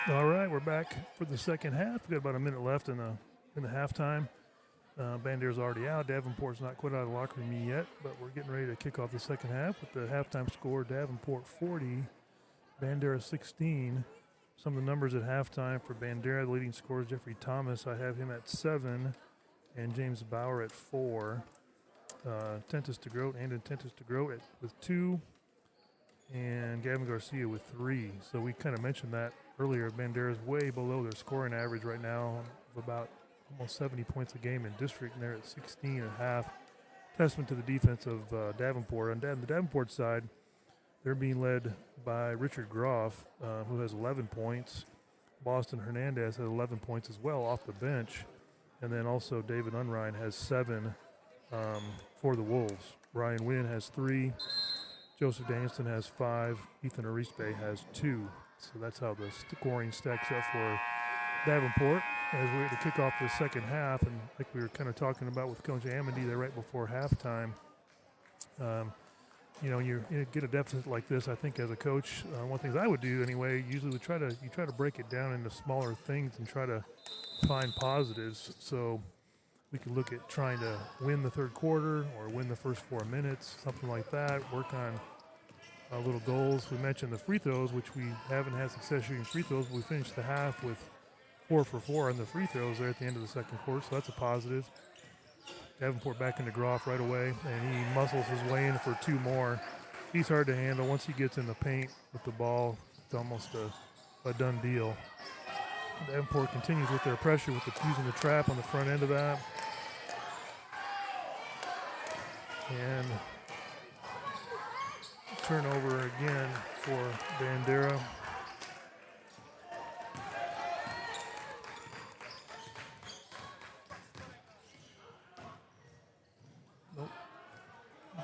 All right, we're back for the second half. We've got about a minute left in the halftime. Bandera's already out. Davenport's not quite out of the locker room yet, but we're getting ready to kick off the second half with the halftime score: Davenport 40, Bandera 16. Some of the numbers at halftime for Bandera: the leading scorer is Jeffrey Thomas. I have him at 7, and James Bauer at 4. Tentis DeGroat with 2, and Gavin Garcia with 3. So we kind of mentioned that earlier. Bandera's way below their scoring average right now of about almost 70 points a game in district, and they're at 16 and a half. Testament to the defense of Davenport. On the Davenport side, they're being led by Richard Groff, who has 11 points. Boston Hernandez has 11 points as well off the bench. And then also David Unrein has 7 for the Wolves. Ryan Wynn has 3. Joseph Danston has 5. Ethan Arispe has 2. So that's how the scoring stacks up for Davenport as we're to kick off the second half. And like we were kind of talking about with Coach Amity there right before halftime, you get a deficit like this. I think as a coach, one of the things I would do anyway, usually try to break it down into smaller things and try to find positives. So we could look at trying to win the third quarter or win the first 4 minutes, something like that. Work on little goals. We mentioned the free throws, which we haven't had success shooting free throws. But we finished the half with 4 for 4 on the free throws there at the end of the second quarter, so that's a positive. Davenport back into Groff right away, and he muscles his way in for 2 more. He's hard to handle. Once he gets in the paint with the ball, it's almost a done deal. Davenport continues with their pressure with using the trap on the front end of that. And turnover again for Bandera.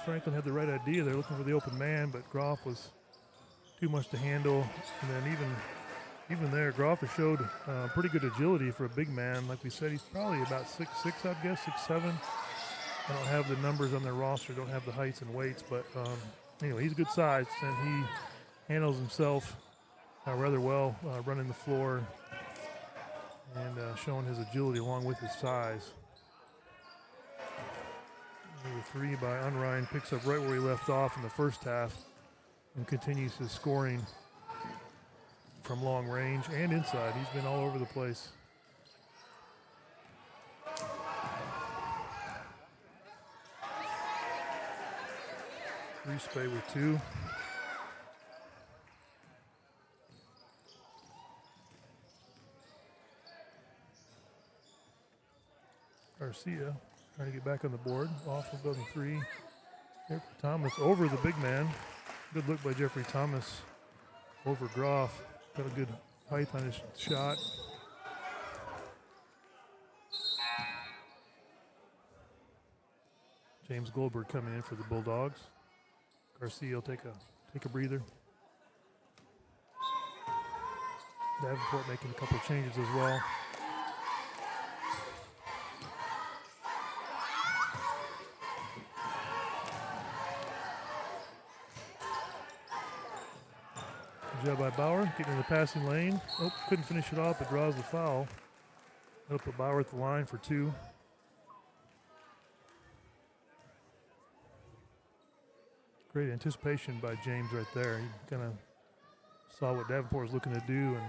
Franklin had the right idea. They're looking for the open man, but Groff was too much to handle. And then even there, Groff has showed pretty good agility for a big man. Like we said, he's probably about 6'6", I'd guess, 6'7". I don't have the numbers on their roster, don't have the heights and weights, but anyway, he's a good size, and he handles himself rather well, running the floor and showing his agility along with his size. Number 3 by Unrein picks up right where he left off in the first half and continues his scoring from long range and inside. He's been all over the place. Respay with 2. Garcia trying to get back on the board. Off of the 3. Jeffrey Thomas over the big man. Good look by Jeffrey Thomas over Groff. Got a good height on his shot. James Goldberg coming in for the Bulldogs. Garcia will take a breather. Davenport making a couple of changes as well. Good job by Bauer, getting in the passing lane. Oh, couldn't finish it off, but draws the foul. That'll put Bauer at the line for 2. Great anticipation by James right there. He kind of saw what Davenport was looking to do and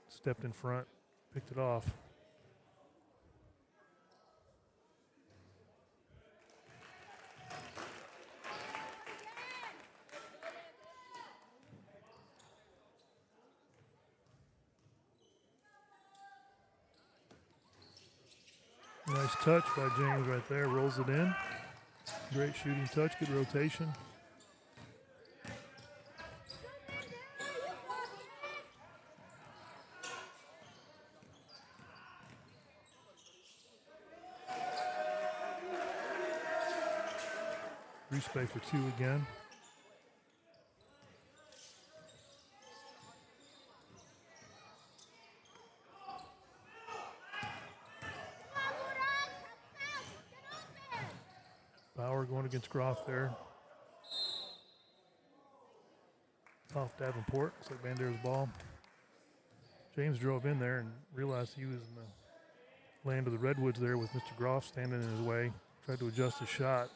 stepped in front, picked it off. Nice touch by James right there, rolls it in. Great shooting touch, good rotation. Respay for 2 again. Bauer going against Groff there. Off Davenport, looks like Bandera's ball. James drove in there and realized he was in the land of the Redwoods there with Mr. Groff standing in his way. Tried to adjust his shot.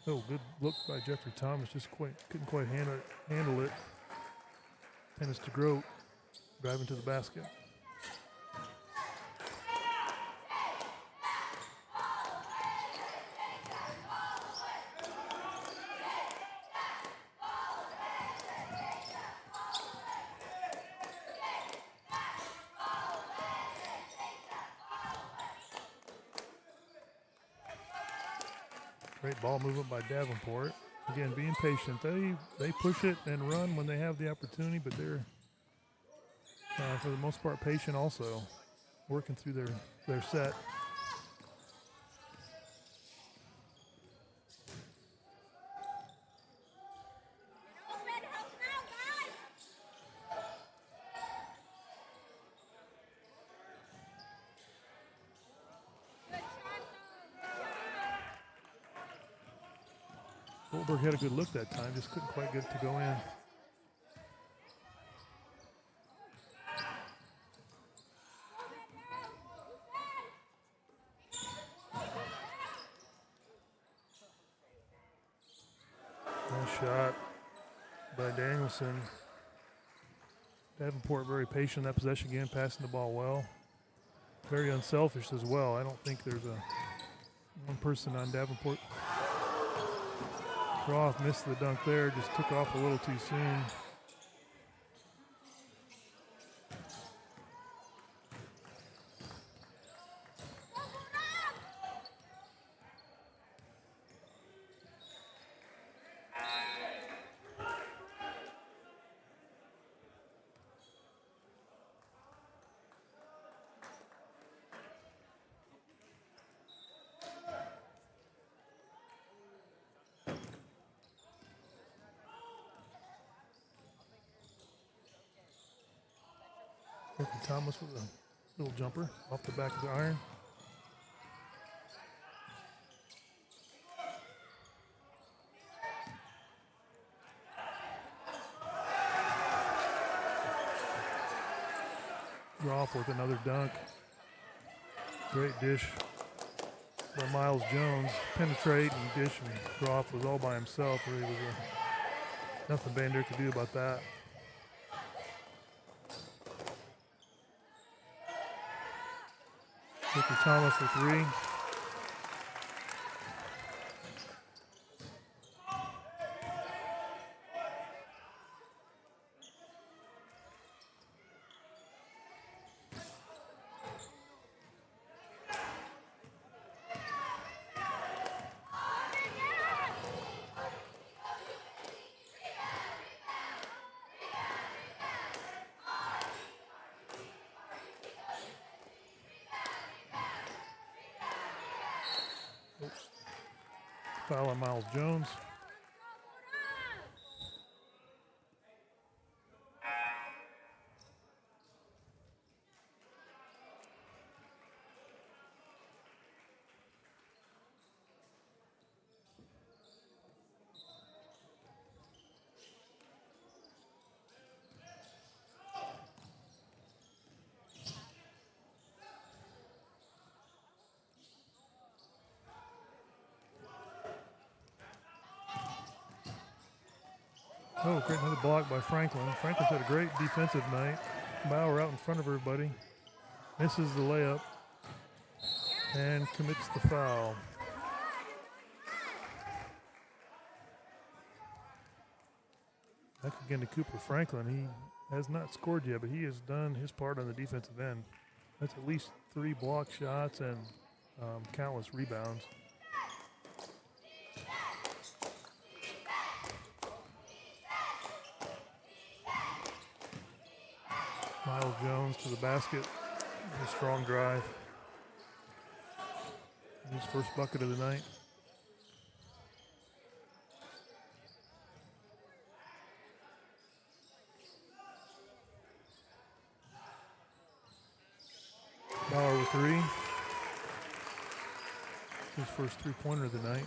Oh, good look by Jeffrey Thomas. Just couldn't quite handle it. Tennis to Grote, driving to the basket. Great ball movement by Davenport. Again, being patient. They push it and run when they have the opportunity, but they're, for the most part, patient also, working through their set. Goldberg had a good look that time, just couldn't quite get it to go in. Nice shot by Danielson. Davenport very patient in that possession again, passing the ball well. Very unselfish as well. I don't think there's one person on Davenport. Groff missed the dunk there, just took off a little too soon. Jeffrey Thomas with a little jumper off the back of the iron. Groff with another dunk. Great dish by Miles Jones. Penetrate and dish, and Groff was all by himself. Really was nothing Bandera could do about that. Jeffrey Thomas for three. Foul on Miles Jones. Oh, great, another block by Franklin. Franklin's had a great defensive night. Bauer out in front of everybody. Misses the layup and commits the foul. Back again to Cooper Franklin. He has not scored yet, but he has done his part on the defensive end. That's at least 3 block shots and countless rebounds. Miles Jones to the basket. A strong drive. His first bucket of the night. Bauer with 3. His first 3-pointer of the night.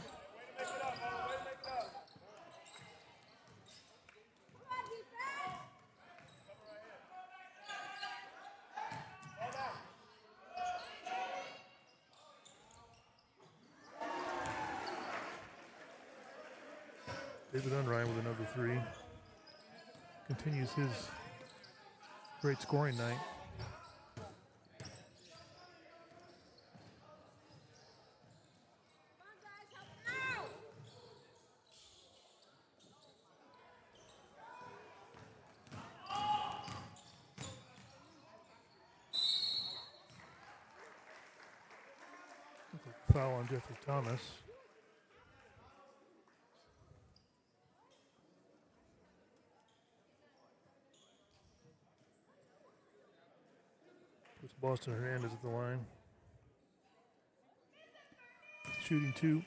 David Unrein with another 3. Continues his great scoring night. Foul on Jeffrey Thomas. Puts Boston Hernandez at the line. Shooting 2.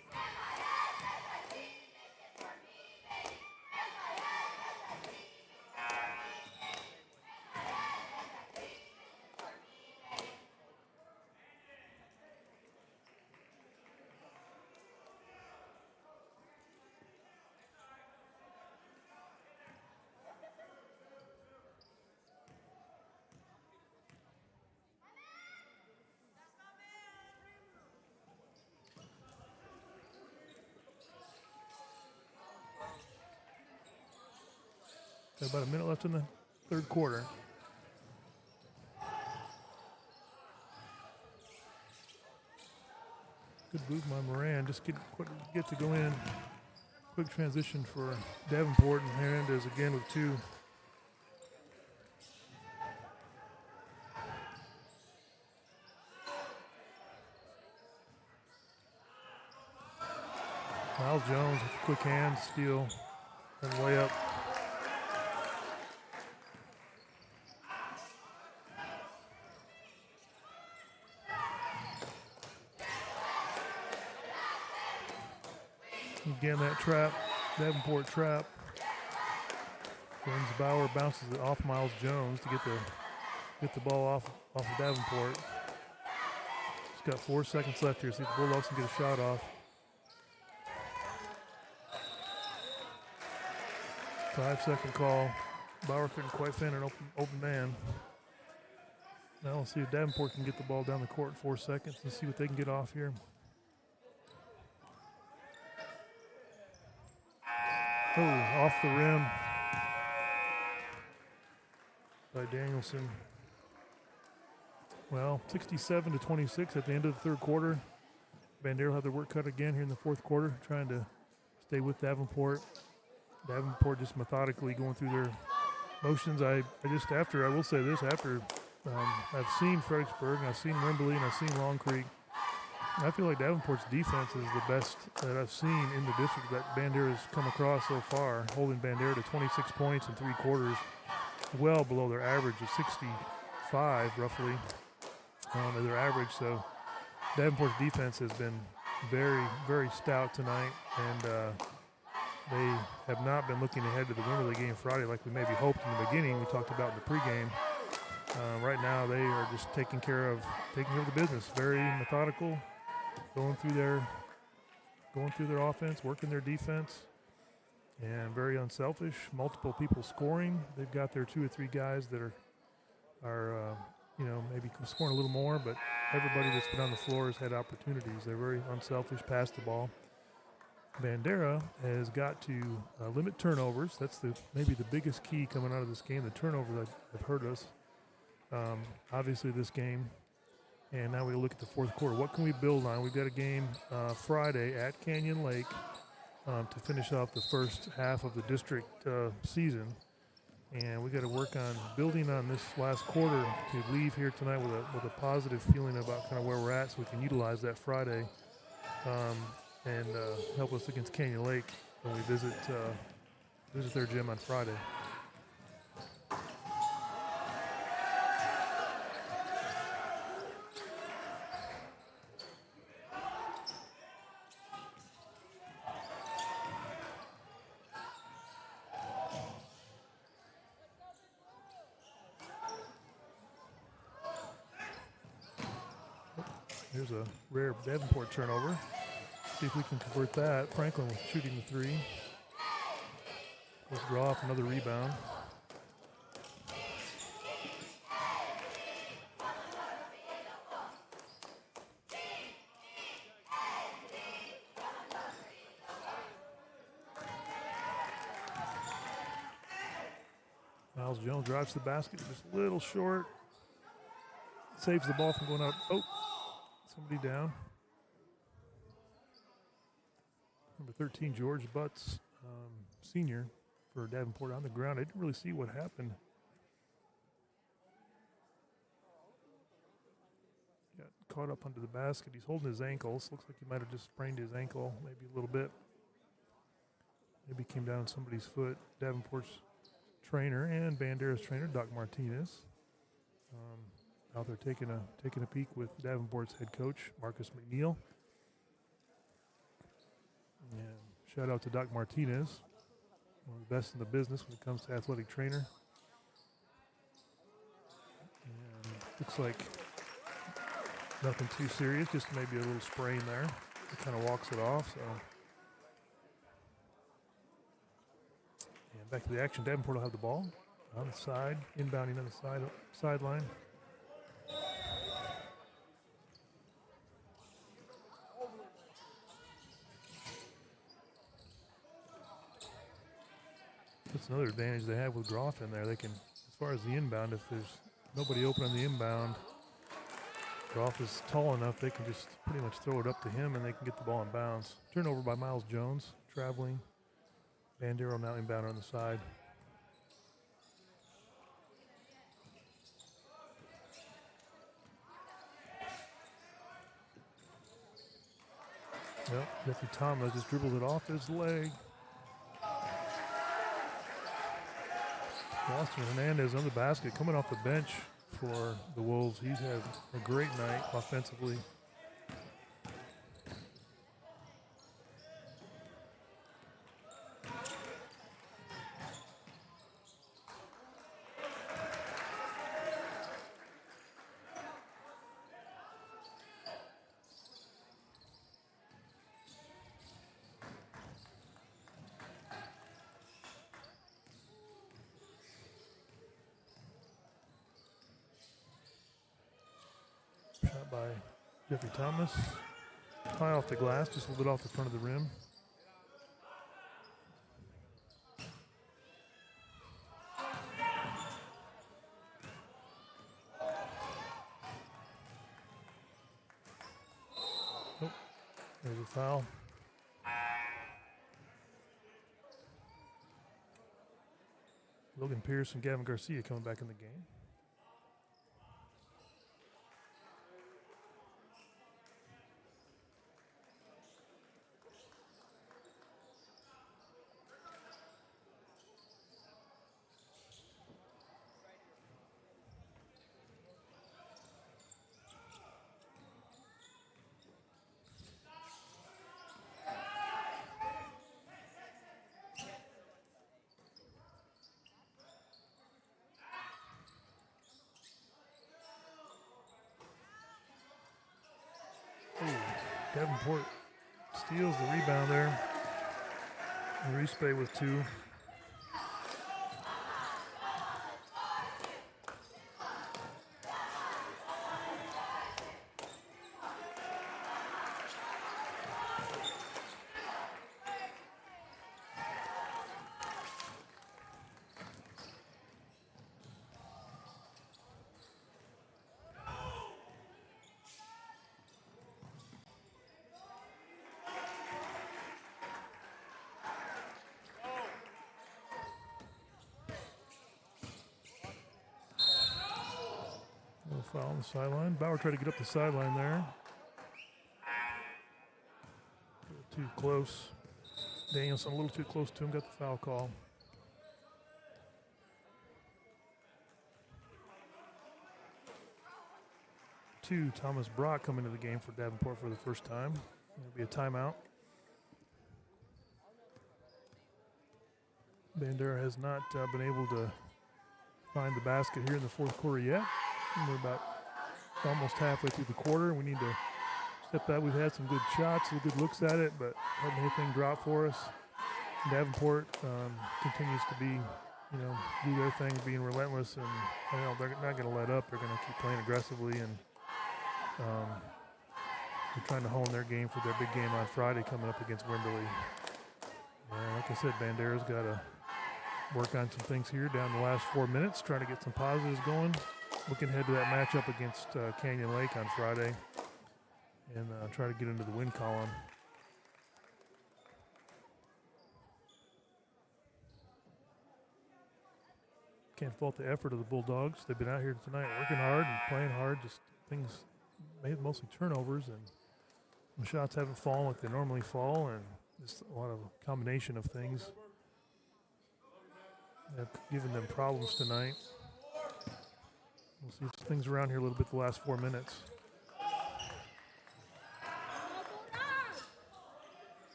Got about a minute left in the third quarter. Good move by Moran. Just get to go in. Quick transition for Davenport, and Hernandez again with 2. Miles Jones with a quick hand steal and layup. Again, that trap, Davenport trap. James Bauer bounces it off Miles Jones to get the ball off of Davenport. He's got 4 seconds left here. See if the Bulldogs can get a shot off. 5-second call. Bauer couldn't quite find an open man. Now we'll see if Davenport can get the ball down the court in 4 seconds and see what they can get off here. Oh, off the rim by Danielson. Well, 67-26 at the end of the third quarter. Bandera will have their work cut again here in the fourth quarter, trying to stay with Davenport. Davenport just methodically going through their motions. I will say this, after I've seen Fredericksburg, and I've seen Wimberley, and I've seen Long Creek, I feel like Davenport's defense is the best that I've seen in the district that Bandera has come across so far, holding Bandera to 26 points in 3 quarters, well below their average of 65, roughly, of their average. So Davenport's defense has been very, very stout tonight, and they have not been looking ahead to the Wimberley game Friday like we maybe hoped in the beginning. We talked about in the pregame. Right now, they are just taking care of the business. Very methodical, going through their offense, working their defense, and very unselfish. Multiple people scoring. They've got their 2 or 3 guys that are maybe scoring a little more, but everybody that's been on the floor has had opportunities. They're very unselfish, pass the ball. Bandera has got to limit turnovers. That's maybe the biggest key coming out of this game. The turnovers have hurt us, obviously, this game. And now we look at the fourth quarter. What can we build on? We've got a game Friday at Canyon Lake to finish off the first half of the district season. And we got to work on building on this last quarter to leave here tonight with a positive feeling about kind of where we're at, so we can utilize that Friday and help us against Canyon Lake when we visit their gym on Friday. Here's a rare Davenport turnover. See if we can convert that. Franklin shooting the 3. Let's draw off another rebound. Miles Jones drives to the basket, just a little short. Saves the ball from going out. Oh, somebody down. Number 13, George Butts, senior for Davenport on the ground. I didn't really see what happened. Got caught up under the basket. He's holding his ankles. Looks like he might have just sprained his ankle, maybe a little bit. Maybe came down somebody's foot. Davenport's trainer and Bandera's trainer, Doc Martinez, out there taking a peek with Davenport's head coach, Marcus McNeil. And shout out to Doc Martinez, one of the best in the business when it comes to athletic trainer. And looks like nothing too serious, just maybe a little sprain there. He kind of walks it off. So, and back to the action. Davenport will have the ball on the side, inbounding on the sideline. That's another advantage they have with Groff in there. They can, as far as the inbound, if there's nobody open on the inbound, Groff is tall enough, they can just pretty much throw it up to him and they can get the ball in bounds. Turnover by Miles Jones, traveling. Bandera now inbound on the side. Yep, Jeffrey Thomas just dribbled it off his leg. Austin Hernandez on the basket, coming off the bench for the Wolves. He's had a great night offensively. Shot by Jeffrey Thomas. High off the glass, just a little bit off the front of the rim. Oh, there's a foul. Logan Pierce and Gavin Garcia coming back in the game. Davenport steals the rebound there. Rispe with two. Foul on the sideline. Bauer tried to get up the sideline there. Too close. Danielson a little too close to him, got the foul call. Thomas Brock coming into the game for Davenport for the first time. It'll be a timeout. Bandera has not been able to find the basket here in the fourth quarter yet. We're about almost halfway through the quarter. We need to step back. We've had some good shots, some good looks at it, but haven't anything drop for us. Davenport continues to be, do their thing, being relentless, and they're not going to let up. They're going to keep playing aggressively, and they're trying to hone their game for their big game on Friday coming up against Wimberley. Like I said, Bandera's got a work on some things here down the last 4 minutes, trying to get some positives going. Looking ahead to that matchup against Canyon Lake on Friday and try to get into the win column. Can't fault the effort of the Bulldogs. They've been out here tonight working hard and playing hard. Just things made mostly turnovers, and the shots haven't fallen like they normally fall, and just a lot of combination of things have given them problems tonight. We'll see if things around here a little bit the last 4 minutes.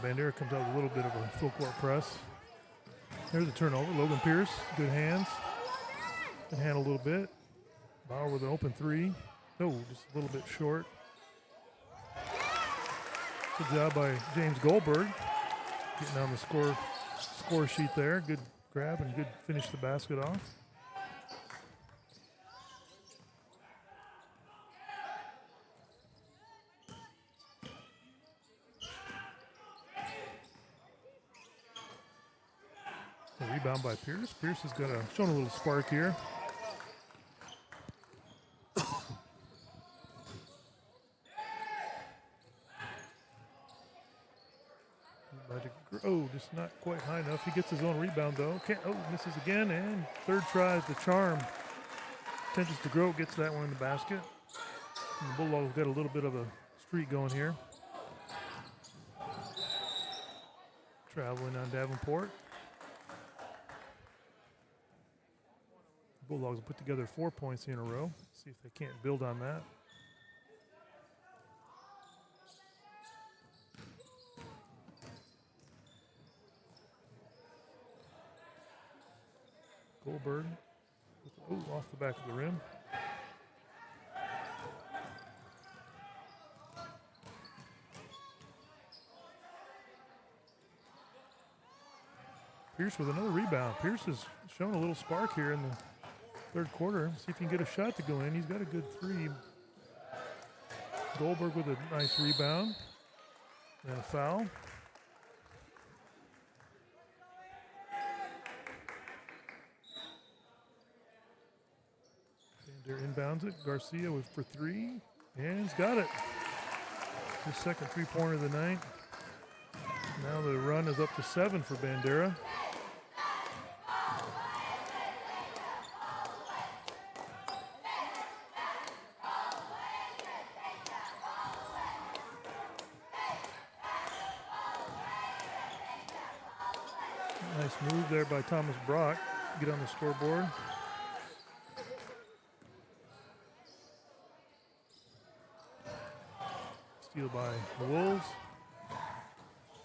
Bandera comes out with a little bit of a full court press. There's a turnover. Logan Pierce, good hands. Can handle a little bit. Bauer with an open three. Oh, just a little bit short. Good job by James Goldberg. Getting on the score sheet there. Good grab and good finish the basket off. A rebound by Pierce. Pierce has got shown a little spark here. Oh, just not quite high enough. He gets his own rebound though. Misses again, and third try is the charm. Tempest DeGroat gets that one in the basket. And the Bulldogs got a little bit of a streak going here. Traveling on Davenport. The Bulldogs will put together 4 points in a row. See if they can't build on that. Goldberg, off the back of the rim. Pierce with another rebound. Pierce has shown a little spark here in the third quarter. See if he can get a shot to go in. He's got a good three. Goldberg with a nice rebound and a foul. Inbounds it. Garcia for three, and he's got it. His second three-pointer of the night. Now the run is up to 7 for Bandera. Nice move there by Thomas Brock. Get on the scoreboard. Steal by the Wolves.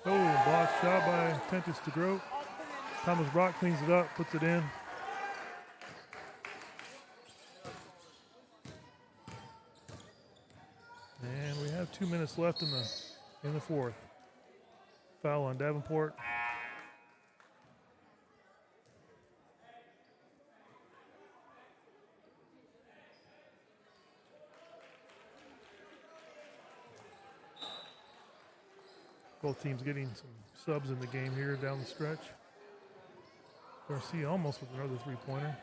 Oh, blocked shot by Tempest DeGroat. Thomas Brock cleans it up, puts it in. And we have 2 minutes left in the fourth. Foul on Davenport. Both teams getting some subs in the game here down the stretch. Garcia almost with another three-pointer.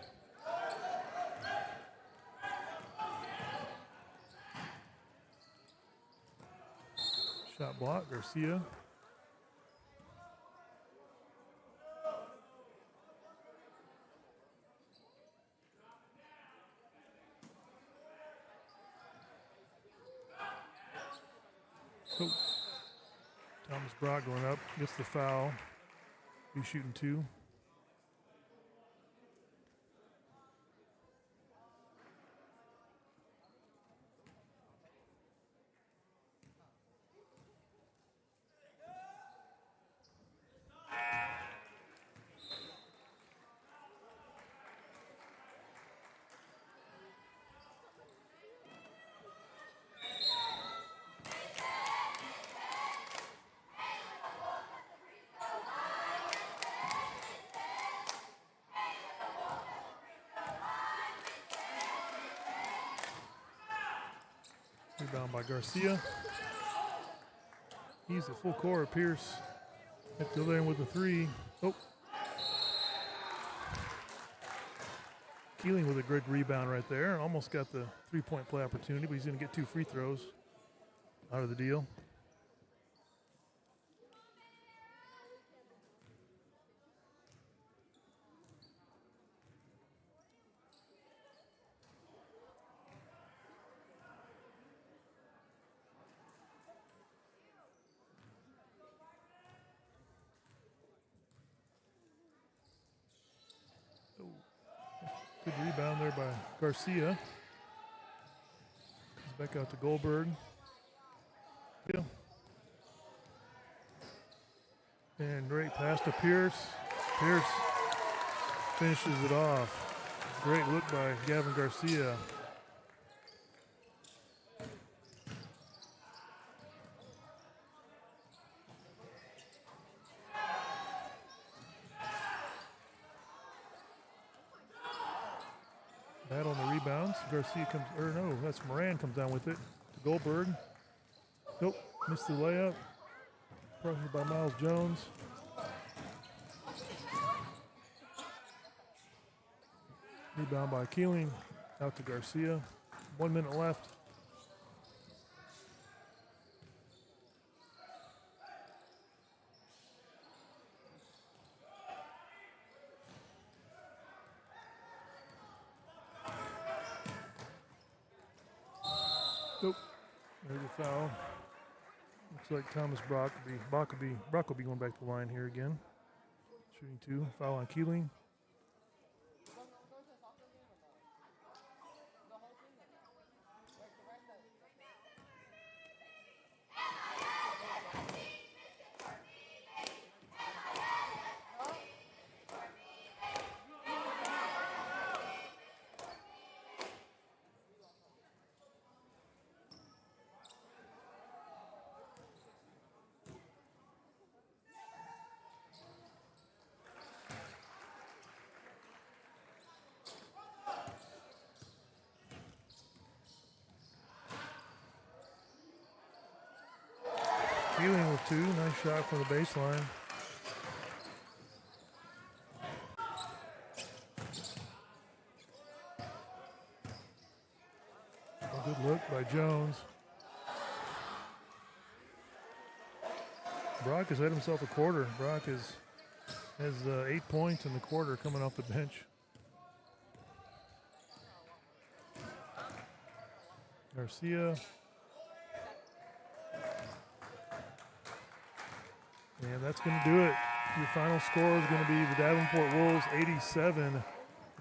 Shot block, Garcia. Oh. Thomas Brock going up, gets the foul. He's shooting 2. Rebound by Garcia. He's at full court. Pierce at the other end with a three. Oh. Keeling with a good rebound right there. Almost got the three-point play opportunity, but he's going to get 2 free throws out of the deal. Good rebound there by Garcia. Comes back out to Goldberg. Yeah. And great pass to Pierce. Pierce finishes it off. Great look by Gavin Garcia. Battle on the rebounds. Garcia comes, or no, that's Moran comes down with it to Goldberg. Nope, missed the layup. Pressure by Miles Jones. Rebound by Keeling, out to Garcia. 1 minute left. Nope. There's a foul. Looks like Thomas Brock will be going back to the line here again. Shooting 2. Foul on Keeling. Keeling with 2. Nice shot from the baseline. A good look by Jones. Brock has had himself a quarter. Brock has 8 points in the quarter coming off the bench. Garcia. And that's going to do it. Your final score is going to be the Davenport Wolves 87,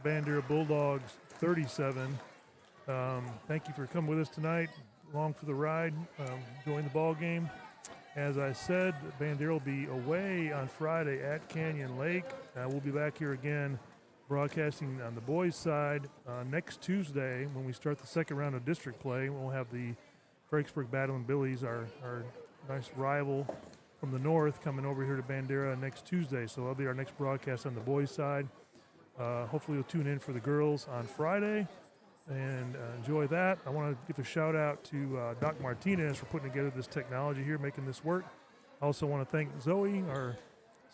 Bandera Bulldogs 37. Thank you for coming with us tonight, along for the ride, enjoying the ball game. As I said, Bandera will be away on Friday at Canyon Lake. We'll be back here again broadcasting on the boys' side next Tuesday when we start the second round of district play. We'll have the Fredericksburg Battling Billies, our nice rival from the north, coming over here to Bandera next Tuesday. So that'll be our next broadcast on the boys' side. Hopefully you'll tune in for the girls on Friday and enjoy that. I want to give a shout out to Doc Martinez for putting together this technology here, making this work. I also want to thank Zoe, our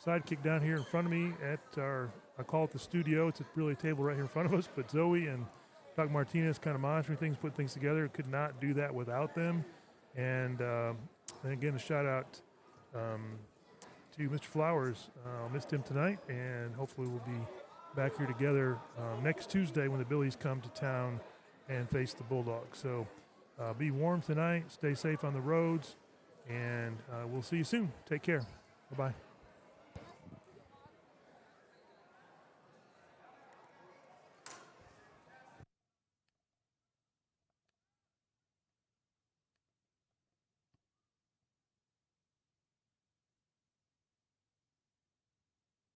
sidekick down here in front of me at I call it the studio. It's really a table right here in front of us, but Zoe and Doc Martinez kind of monitoring things, put things together. Could not do that without them. And again, a shout out to Mr. Flowers. Missed him tonight, and hopefully we'll be back here together next Tuesday when the Billies come to town and face the Bulldogs. So be warm tonight, stay safe on the roads, and we'll see you soon. Take care. Bye-bye.